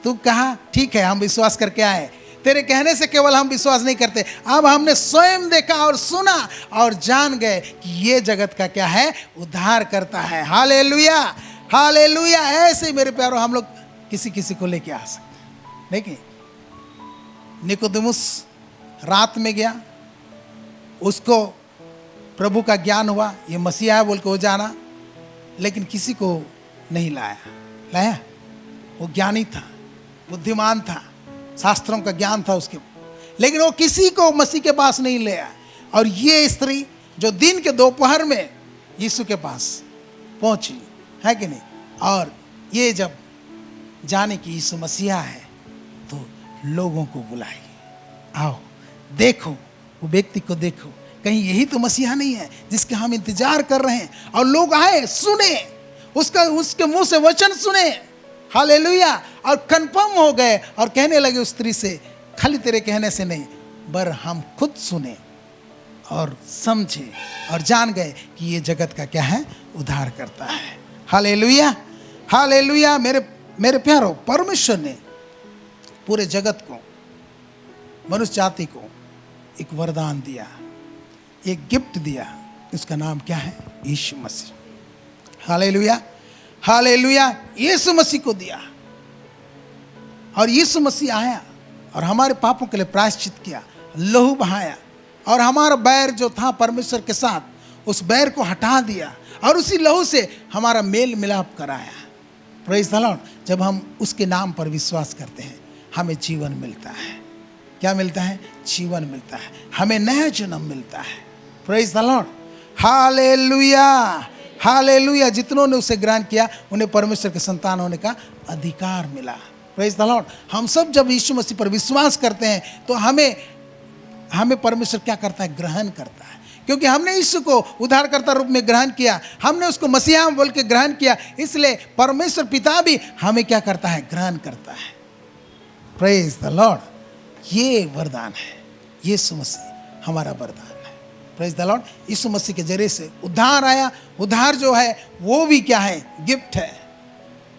तू कहा ठीक है, हम विश्वास करके आए, तेरे कहने से केवल हम विश्वास नहीं करते, अब हमने स्वयं देखा और सुना और जान गए कि ये जगत का क्या है? उद्धार करता है। हालेलुया, हालेलुया। ऐसे मेरे प्यारों हम लोग किसी को लेके आ सकते हैं। देखिए, निकोदेमुस रात में गया, उसको प्रभु का ज्ञान हुआ, ये मसीहा है बोल के वो जाना, लेकिन किसी को नहीं लाया। वो ज्ञानी था, बुद्धिमान था, शास्त्रों का ज्ञान था उसके, लेकिन वो किसी को मसीह के पास नहीं ले आया। और ये स्त्री जो दिन के दोपहर में यीशु के पास पहुंची, है कि नहीं, और ये जब जाने कि यीशु मसीहा है तो लोगों को बुलाई, आओ देखो, वो व्यक्ति को देखो, कहीं यही तो मसीहा नहीं है जिसके हम इंतजार कर रहे हैं। और लोग आए, सुने उसके मुंह से वचन सुने, हालेलुया, और कंफर्म हो गए और कहने लगे उस स्त्री से, खाली तेरे कहने से नहीं, पर हम खुद सुने और समझे और जान गए कि ये जगत का क्या है, उद्धार करता है। हालेलुया, हालेलुया। मेरे प्यारो, परमेश्वर ने पूरे जगत को, मनुष्य जाति को एक वरदान दिया, एक गिफ्ट दिया। उसका नाम क्या है? यीशु मसीह। हालेलुया, हालेलुया। यीशु मसीह को दिया और यीशु मसीह आया और हमारे पापों के लिए प्रायश्चित किया, लहू बहाया, और हमारा बैर जो था परमेश्वर के साथ, उस बैर को हटा दिया और उसी लहू से हमारा मेल मिलाप कराया। Praise the Lord. जब हम उसके नाम पर विश्वास करते हैं, हमें जीवन मिलता है। क्या मिलता है? जीवन मिलता है, हमें नया जन्म मिलता है। Praise the Lord. हालेलुया, हालेलुया। जितनों ने उसे ग्रहण किया उन्हें परमेश्वर के संतान होने का अधिकार मिला। Praise the Lord. हम सब जब यीशु मसीह पर विश्वास करते हैं तो हमें परमेश्वर क्या करता है? ग्रहण करता है, क्योंकि हमने यीशु को उद्धारकर्ता रूप में ग्रहण किया, हमने उसको मसीहा बोल के ग्रहण किया, इसलिए परमेश्वर पिता भी हमें क्या करता है? ग्रहण करता है। Praise the Lord. ये वरदान है, यीशु मसीह हमारा वरदान है। Praise the Lord. यीशु मसीह के जरिए से उद्धार आया। उद्धार जो है वो भी क्या है? गिफ्ट है।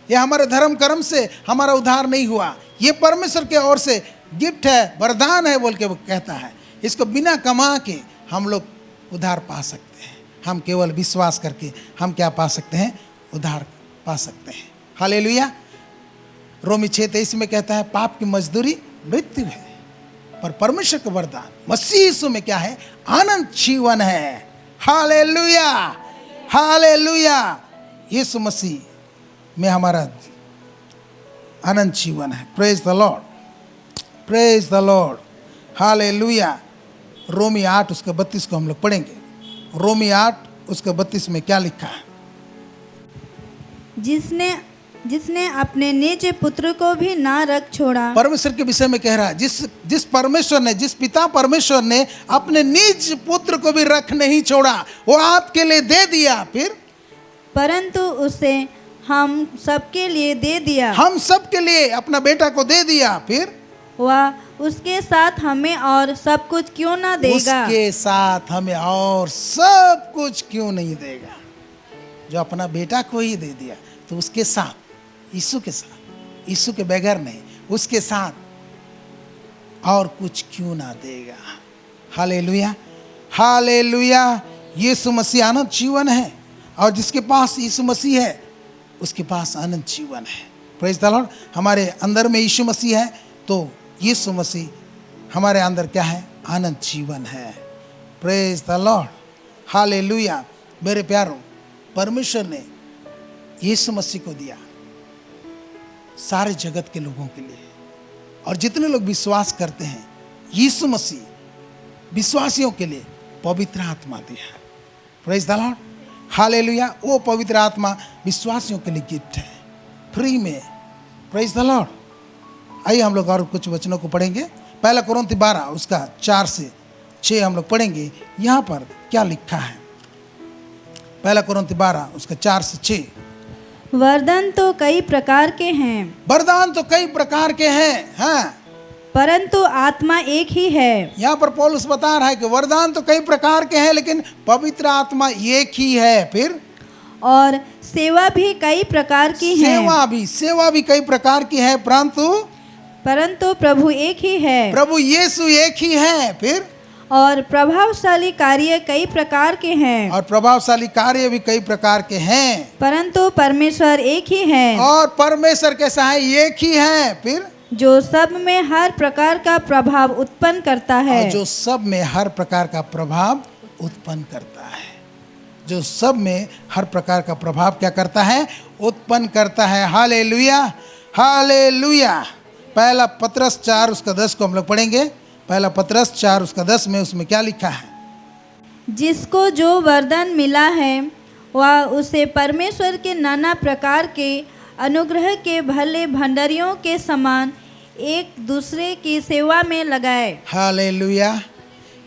ये हमारे धर्म कर्म से हमारा उद्धार नहीं हुआ, ये परमेश्वर के ओर से गिफ्ट है, वरदान है बोल के वो कहता है। इसको बिना कमा के हम लोग उद्धार पा सकते हैं। हम केवल विश्वास करके हम क्या पा सकते हैं? उद्धार पा सकते हैं। हालेलुया। रोमी 6:23 में कहता है, पाप की मजदूरी मृत्यु है, पर परमेश्वर का वरदान मसीह यीशु में क्या है? आनंद जीवन है। हालेलुया, हालेलुया। यीशु मसीह में हमारा आनंद जीवन है। Praise the Lord, praise the Lord. हालेलुया। रोमी 8 उसके 32 को हम लोग पढ़ेंगे। रोमी 8 उसके 32 में क्या लिखा है? जिसने अपने निज पुत्र को भी ना रख छोड़ा। परमेश्वर के विषय में कह रहा है, जिस परमेश्वर ने, जिस पिता परमेश्वर ने अपने निज पुत्र को भी रख नहीं छोड़ा, वो आपके लिए दे दिया, फिर परंतु उसे हम सबके लिए दे दिया। हम सबके लिए अपना बेटा को दे दिया, फिर वह उसके साथ हमें और सब कुछ क्यों ना देगा? उसके साथ हमें और सब कुछ क्यों नहीं देगा? जो अपना बेटा को ही दे दिया, तो उसके साथ, यीशु के साथ, यीशु के बगैर नहीं, उसके साथ और कुछ क्यों ना देगा? हालेलुया, हालेलुया। यीशु मसीह आनंद जीवन है, और जिसके पास यीशु मसीह है उसके पास आनंद जीवन है। Praise the Lord. हमारे अंदर में यीशु मसीह है, तो यीशु मसीह हमारे अंदर क्या है? आनंद जीवन है। Praise the Lord, hallelujah. मेरे प्यारों, परमेश्वर ने यीशु मसीह को दिया सारे जगत के लोगों के लिए, और जितने लोग विश्वास करते हैं, यीशु मसीह विश्वासियों के लिए पवित्र आत्मा दिया है। Praise the Lord, hallelujah. वो पवित्र आत्मा विश्वासियों के लिए गिफ्ट है, फ्री में। Praise the Lord. आइए हम लोग और कुछ वचनों को पढ़ेंगे। पहला कोरिन्थी 12 उसका 4 से 6 हम लोग पढ़ेंगे। यहाँ पर क्या लिखा है? पहला कोरिन्थी 12 उसका 4 से 6। वरदान तो कई प्रकार के हैं। वरदान तो कई प्रकार के हैं, हाँ, परंतु आत्मा एक ही है। यहाँ पर पौलुस बता रहा है कि वरदान तो कई प्रकार के हैं, लेकिन पवित्र आत्मा एक ही है। फिर और सेवा भी कई प्रकार की है। सेवा भी कई प्रकार की है, परंतु प्रभु एक ही है। प्रभु यीशु एक ही है। फिर और प्रभावशाली कार्य कई प्रकार के हैं। और प्रभावशाली कार्य भी कई प्रकार के हैं, परंतु परमेश्वर एक ही है। और परमेश्वर कैसा है? एक ही है। फिर जो सब में हर प्रकार का प्रभाव उत्पन्न करता है। और जो सब में हर प्रकार का प्रभाव उत्पन्न करता है, जो सब में हर प्रकार का प्रभाव क्या करता है, उत्पन्न करता है। हालेलुया, हालेलुया। पहला पतरस 4 उसका 10 को हम लोग पढ़ेंगे। पहला पतरस 4 उसका 10 में उसमें क्या लिखा है? जिसको जो वरदान मिला है वह उसे परमेश्वर के नाना प्रकार के अनुग्रह के भले भंडारियों के समान एक दूसरे की सेवा में लगाए। हालेलुया।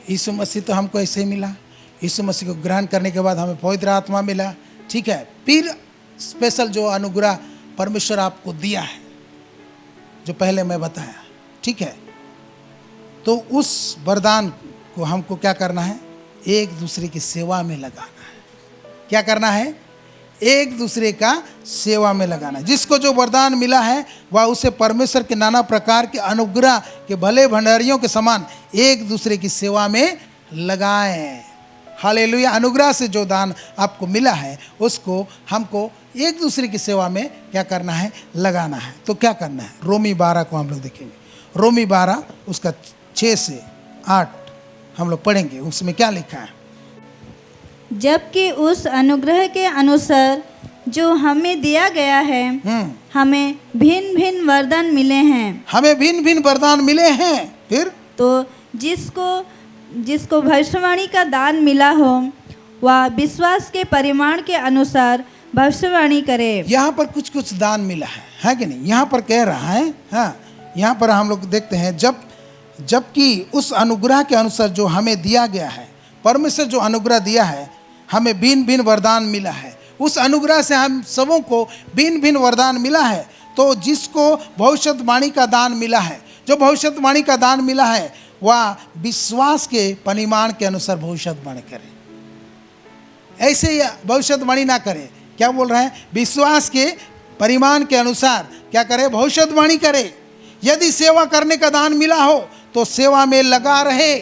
यीशु मसीह तो हमको ऐसे ही मिला। यीशु मसीह को ग्रहण करने के बाद हमें पवित्र आत्मा मिला, ठीक है। फिर स्पेशल जो अनुग्रह परमेश्वर आपको दिया है, जो पहले मैं बताया, ठीक है। तो उस वरदान को हमको क्या करना है? एक दूसरे की सेवा में लगाना है। क्या करना है? एक दूसरे का सेवा में लगाना। जिसको जो वरदान मिला है वह उसे परमेश्वर के नाना प्रकार के अनुग्रह के भले भंडारियों के समान एक दूसरे की सेवा में लगाएं। हालेलुया। अनुग्रह से जो दान आपको मिला है उसको हमको एक दूसरे की सेवा में क्या करना है? लगाना है। तो क्या करना है? रोमी 12 को हम लोग देखेंगे। रोमी 12 उसका 6 से 8 हम लोग पढ़ेंगे। उसमें क्या लिखा है? जबकि उस अनुग्रह के अनुसार जो हमें दिया गया है हमें भिन्न भिन्न वरदान मिले हैं। हमें भिन्न भिन्न वरदान मिले हैं। फिर तो जिसको भविष्यवाणी का दान मिला हो वह विश्वास के परिमाण के अनुसार भविष्यवाणी करे। यहाँ पर कुछ कुछ दान मिला है कि नहीं? यहाँ पर कह रहा है, हाँ, यहाँ पर हम लोग देखते हैं जबकि उस अनुग्रह के अनुसार जो हमें दिया गया है, परमेश्वर जो अनुग्रह दिया है, हमें भिन्न भिन्न वरदान मिला है। उस अनुग्रह से हम सबों को भिन्न भिन्न वरदान मिला है। तो जिसको भविष्यवाणी का दान मिला है, जो भविष्यवाणी का दान मिला है वह विश्वास के परिमाण के अनुसार भविष्यवाणी करे। ऐसे ही भविष्यवाणी ना करे। क्या बोल रहे हैं? विश्वास के परिमाण के अनुसार क्या करे? भविष्यवाणी करे। यदि सेवा करने का दान मिला हो तो सेवा में लगा रहे।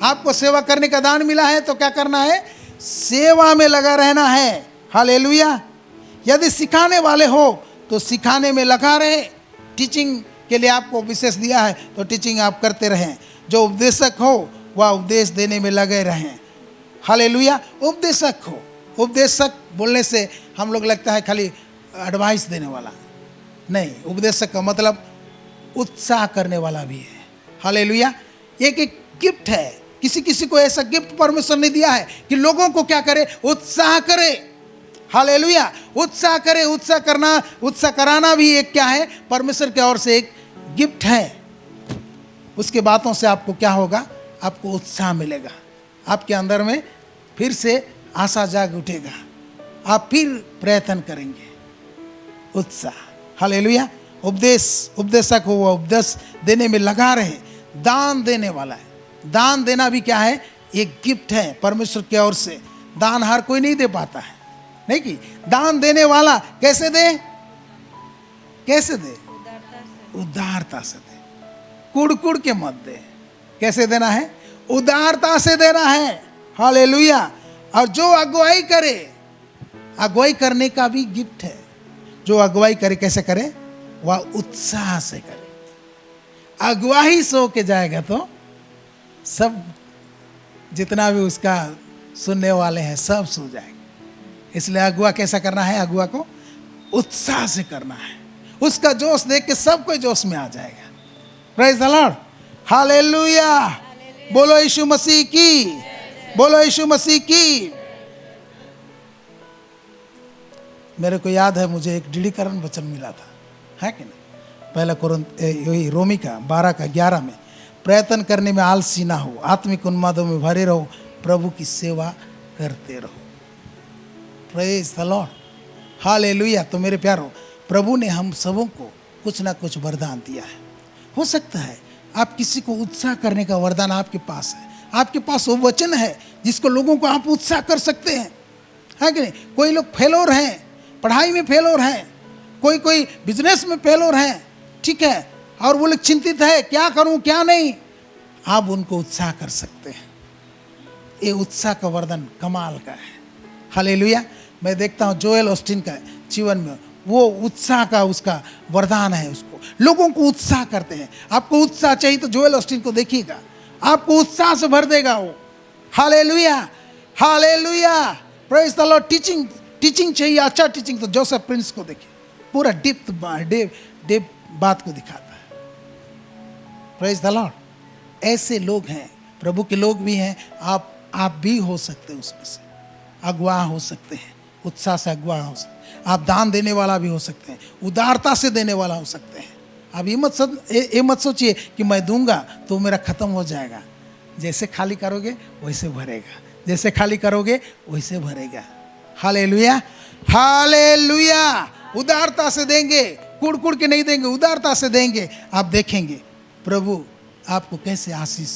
आपको सेवा करने का दान मिला है तो क्या करना है? सेवा में लगा रहना है। हालेलुया। यदि सिखाने वाले हो तो सिखाने में लगा रहे। टीचिंग के लिए आपको विशेष दिया है तो टीचिंग आप करते रहें। जो उपदेशक हो वह उपदेश देने में लगे रहें। हालेलुया। उपदेशक हो। उपदेशक बोलने से हम लोग लगता है खाली एडवाइस देने वाला, नहीं। उपदेशक का मतलब उत्साह करने वाला भी है। हालेलुया। एक एक गिफ्ट है। किसी किसी को ऐसा गिफ्ट परमेश्वर ने दिया है कि लोगों को क्या करे? उत्साह करे। हालेलुया। उत्साह करे। उत्साह कराना भी एक क्या है? परमेश्वर की ओर से एक गिफ्ट है। उसके बातों से आपको क्या होगा? आपको उत्साह मिलेगा। आपके अंदर में फिर से आशा जाग उठेगा। आप फिर प्रयत्न करेंगे। उत्साह। हालेलुया। उपदेशक हो वह उपदेश देने में लगा रहे। दान देने वाला है। दान देना भी क्या है? एक गिफ्ट है परमेश्वर की ओर से। दान हर कोई नहीं दे पाता है, नहीं कि दान देने वाला कैसे दे? कैसे दे? उदारता से दे। कुड़ के मत दे। कैसे देना है? उदारता से देना है। हालेलुया। और जो अगुवाई करे, अगुवाई करने का भी गिफ्ट है। जो अगुवाई करे कैसे करे? वह उत्साह से करे। अगुवाई सो के जाएगा तो सब जितना भी उसका सुनने वाले हैं सब सो जाएंगे। इसलिए अगुआ कैसा करना है? अगुआ को उत्साह से करना है। उसका जोश देख के सब कोई जोश में आ जाएगा। Praise the Lord. हालेलुया। बोलो यीशु मसीह की। बोलो यीशु मसीह की। मेरे को याद है, मुझे एक दृढ़ीकरण वचन मिला था, है कि नहीं? पहला कोरिन्थ रोमी का 12 का 11 में, प्रयत्न करने में आलसी ना हो, आत्मिक उन्मादों में भरे रहो, प्रभु की सेवा करते रहो। Praise the Lord. हालेलुया। तो मेरे प्यारो, प्रभु ने हम सबों को कुछ ना कुछ वरदान दिया है। हो सकता है आप किसी को उत्साह करने का वरदान आपके पास है। आपके पास वो वचन है जिसको लोगों को आप उत्साह कर सकते हैं, है कि नहीं? कोई लोग फेलोर हैं, पढ़ाई में फेलोर हैं, कोई बिजनेस में फेलोर हैं, ठीक है, और वो लोग चिंतित है क्या करूं क्या नहीं। आप उनको उत्साह कर सकते हैं। ये उत्साह का वरदान कमाल का है। हालेलुया। मैं देखता हूँ जोएल ऑस्टिन का जीवन में वो उत्साह का उसका वरदान है। उसको लोगों को उत्साह करते हैं। आपको उत्साह चाहिए तो जोएल ऑस्टिन को देखिएगा, आपको उत्साह से भर देगा वो। Hallelujah. Hallelujah, praise the Lord. Teaching चाहिए, अच्छा टीचिंग, तो जोसेफ प्रिंस को देखिए, पूरा डीप बात को दिखाता है। Praise the Lord. ऐसे लोग हैं, प्रभु के लोग भी हैं। आप भी हो सकते हैं उसमें से, अगुवा हो सकते हैं, उत्साह से अगुवा हो सकते हैं। आप दान देने वाला भी हो सकते हैं, उदारता से देने वाला हो सकते हैं। आप ये मत सोचिए कि मैं दूंगा तो मेरा खत्म हो जाएगा। जैसे खाली करोगे वैसे भरेगा, जैसे खाली करोगे वैसे भरेगा। Hallelujah, hallelujah. उदारता से देंगे, कुड़ के नहीं देंगे, उदारता से देंगे। आप देखेंगे प्रभु आपको कैसे आशीष,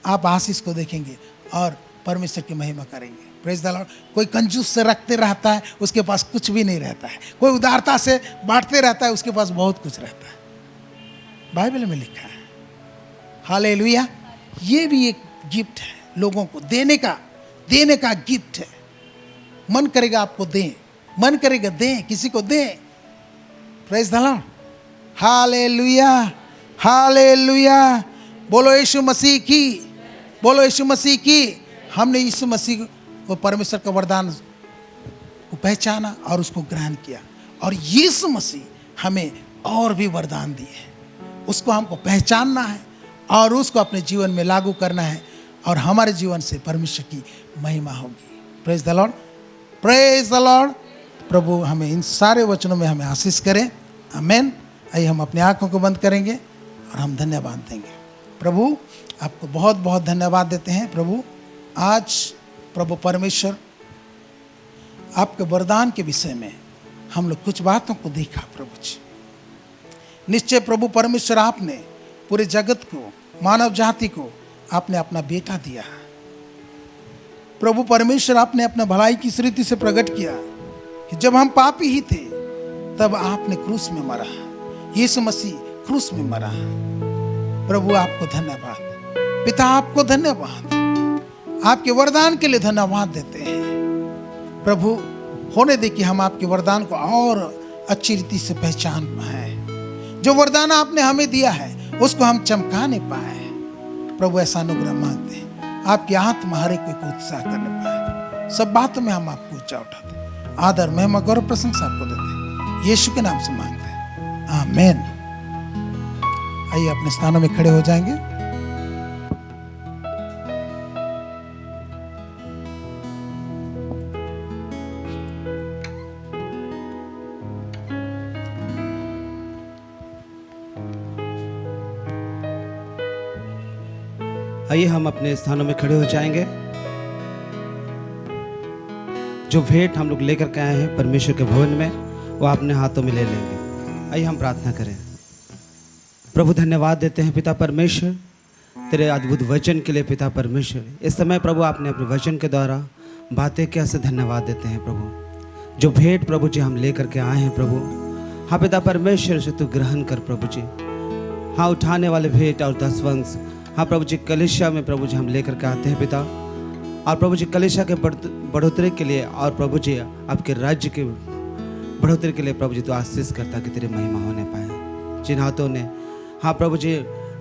आप आशीष को देखेंगे और परमेश्वर की महिमा करेंगे। Praise the Lord. कोई कंजूस से रखते रहता है, उसके पास कुछ भी नहीं रहता है। कोई उदारता से बांटते रहता है, उसके पास बहुत कुछ रहता है। बाइबल में लिखा है। हालेलुया। ये भी एक गिफ्ट है, लोगों को देने का गिफ्ट है। मन करेगा आपको दें, मन करेगा दें, किसी को दें। Praise the Lord. हालेलुया, हालेलुया। बोलो यीशु मसीह की, बोलो यीशु मसीह की। हमने यीशु मसीह को, परमेश्वर का वरदान को पहचाना और उसको ग्रहण किया, और यीशु मसीह हमें और भी वरदान दिए। उसको हमको पहचानना है और उसको अपने जीवन में लागू करना है, और हमारे जीवन से परमेश्वर की महिमा होगी। Praise the Lord, praise the Lord. प्रभु हमें इन सारे वचनों में हमें आशीष करें। आमीन। आइए हम अपनी आंखों को बंद करेंगे और हम धन्यवाद देंगे। प्रभु आपको बहुत बहुत धन्यवाद देते हैं। प्रभु आज प्रभु परमेश्वर आपके वरदान के विषय में हम लोग कुछ बातों को देखा। प्रभु जी, निश्चय प्रभु परमेश्वर आपने पूरे जगत को, मानव जाति को आपने अपना बेटा दिया। प्रभु परमेश्वर आपने अपना भलाई की रीति से प्रकट किया कि जब हम पापी ही थे तब आपने क्रूस में मरा, यीशु मसीह क्रूस में मरा। प्रभु आपको धन्यवाद, पिता आपको धन्यवाद, आपके वरदान के लिए धन्यवाद देते हैं। प्रभु होने दे कि हम आपके वरदान को और अच्छी रीति से पहचान पाए। जो वरदान आपने हमें दिया है उसको हम चमका नहीं पाए। प्रभु ऐसा अनुग्रह मांगते हैं, आपकी आत्मा हर एक को उत्साह करने पाए। सब बातों में हम आपको ऊंचा उठाते, आदर महिमा गौरव प्रशंसा आपको देते हैं, यीशु के नाम से मांगते हैं, आमीन। आइए अपने स्थानों में खड़े हो जाएंगे। आइए हम अपने स्थानों में खड़े हो जाएंगे। जो भेंट हम लोग लेकर के आए हैं परमेश्वर के भवन में, वो अपने हाथों में ले लेंगे। आइए हम प्रार्थना करें। प्रभु धन्यवाद देते हैं पिता परमेश्वर तेरे अद्भुत वचन के लिए। पिता परमेश्वर इस समय प्रभु आपने अपने वचन के द्वारा बातें किया, से धन्यवाद देते हैं प्रभु। जो भेंट प्रभु जी हम लेकर के आए हैं प्रभु, हाँ पिता परमेश्वर से तू ग्रहण कर प्रभु जी। हाँ उठाने वाले भेंट और दसवंश, हाँ प्रभु जी कलीसिया में प्रभु जी हम लेकर के आते हैं पिता। और प्रभु जी कलीसिया के बढ़ोतरी के लिए, और प्रभु जी आपके राज्य के बढ़ोतरी के लिए प्रभु जी तो आशीष करता कि तेरी महिमा होने पाए। जिन हाथों ने हाँ प्रभु जी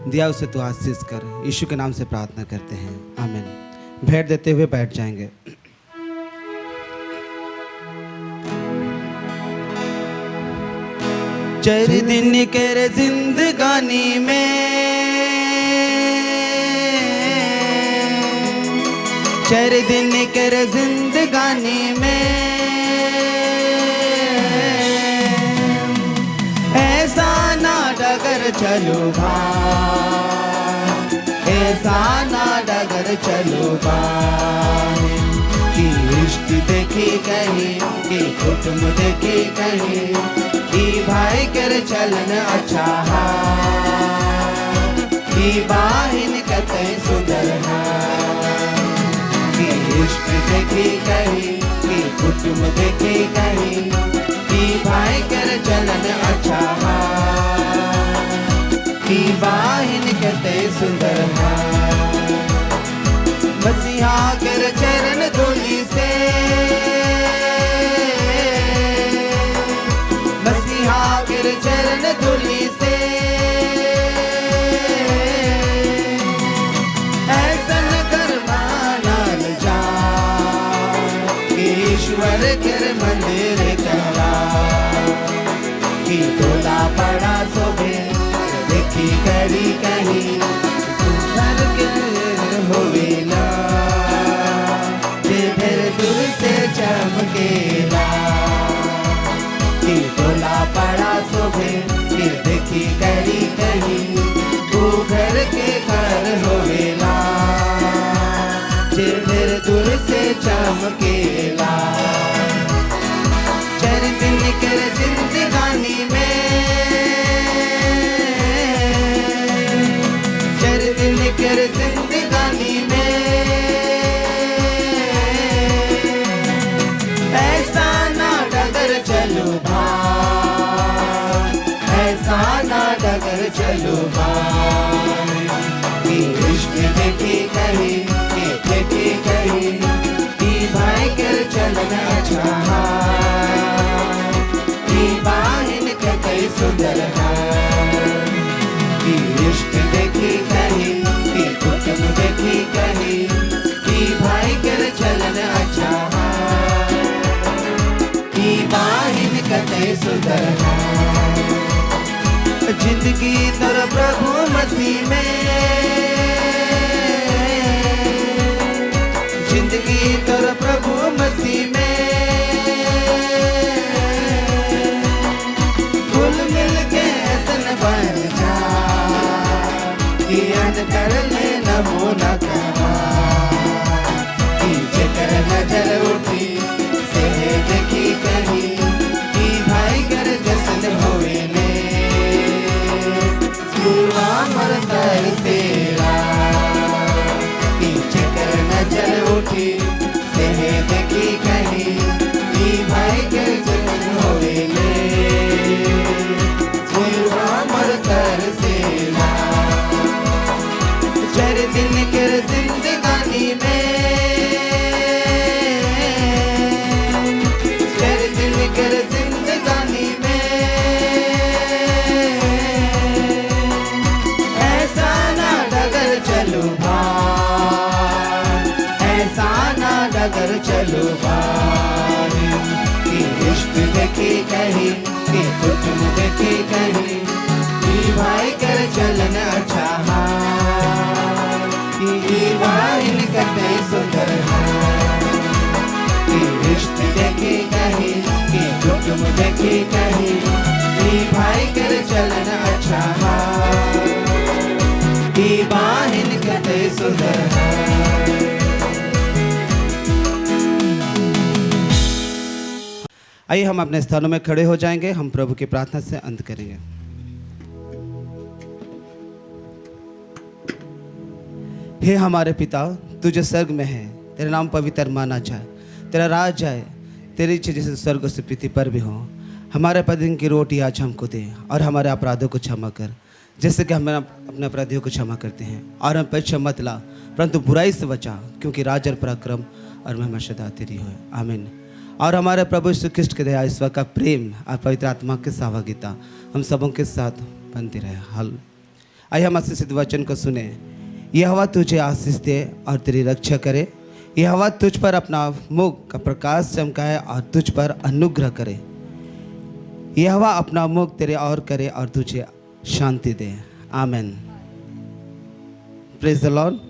दिया उसे तो आशीष कर, यीशु के नाम से प्रार्थना करते हैं, आमीन। भेंट देते हुए बैठ जाएंगे। चर दिन कर जिंदगानी में, चर दिन कर जिंदगानी में, ऐसा ना डगर चलो भाई, ऐसा ना डगर चलो भाई। कि इश्क देखी कहीं, कि कुटुंब देखी कहीं, कि भाई कर चलन अच्छा कि बाहिन कते सुधर कि इश्क देखी कहीं, कि कुटुंब देखी कहीं, कि भाई कर चलन अच्छा कि बाहिन कते सुंदर मसीहा कर चरण धूलि से, मसीहा कर चरण धूलि से, ऐसन करवा भर कर मंदिर करा कि तोला पड़ा सोबे देखी करी कहीं तू भर कर होवेला जे फिर दूर से चमकेला कि तोला पड़ा सोबे फिर देखी करी कहीं तू घर के घर होवेला जे फिर दूर से चमकेला चर दिन कर जिंदगानी में चर दिन कर जिंदगानी में ऐसा ना डगर चलो भाई ऐसा ना डगर चलो भाई कि इश्क देखी कहीं कि देखी कहीं कि भाई कर चलना अच्छा कि बाहिन के कई सुंदर है कि इश्क देखी कहीं कि कुटुंब देखी कहीं कि भाई कर चलना अच्छा कि बाहिन के कई सुंदर है जिंदगी तर प्रभु मसीह में जिंदगी तर प्रभु मसीह में घुल मिल के सन बन जा कि अन कर ले नमो न कहा कि जेकर नजर उठी से देखी कहीं कि भाई कर जसन होए ने मर कर तेरा कि जेकर नजर उठी से देखी कहीं कि भाई के जसन होवे ले मर कर तेरा चर दिन कर जिंदगानी में चर दिन कर जिंदगानी में ऐसा ना डगर चलो भाई ऐसा ना डगर चलो भाई कि इश्क देखी कहीं कि कुटुंब देखी कहीं कि भाई कर चलना अच्छा कि भाई निकलते सुंदर है कि इश्क देखी कहीं कि कुटुंब देखी कहीं कि भाई कर चलना अच्छा कि बाहिन कते सुंदर है। आइए हम अपने स्थानों में खड़े हो जाएंगे हम प्रभु की प्रार्थना से अंत करेंगे। हे हमारे पिता तू जो स्वर्ग में है तेरा नाम पवित्र माना जाए तेरा राज आए तेरी इच्छा जैसे स्वर्ग से पृथ्वी पर भी हो हमारे प्रतिदिन की रोटी आज हमको दे और हमारे अपराधों को क्षमा कर जैसे कि हम अपने अपराधियों को क्षमा करते हैं और हम परीक्षा मत ला परंतु बुराई से बचा क्योंकि राज और पराक्रम और महिमा सदा तेरी हो आमीन। और हमारे प्रभु यीशु ख्रिस्ट के दया ईश्वर का प्रेम और पवित्र आत्मा की सहभागिता हम सबों के साथ बनती रहे हल। आइए हम आशीषित वचन को सुने। यह हवा तुझे आशीष दे और तेरी रक्षा करे। यह हवा तुझ पर अपना मुख का प्रकाश चमकाए और तुझ पर अनुग्रह करे। यह हवा अपना मुख तेरे और करे और तुझे शांति दे। आमेन। Praise the Lord.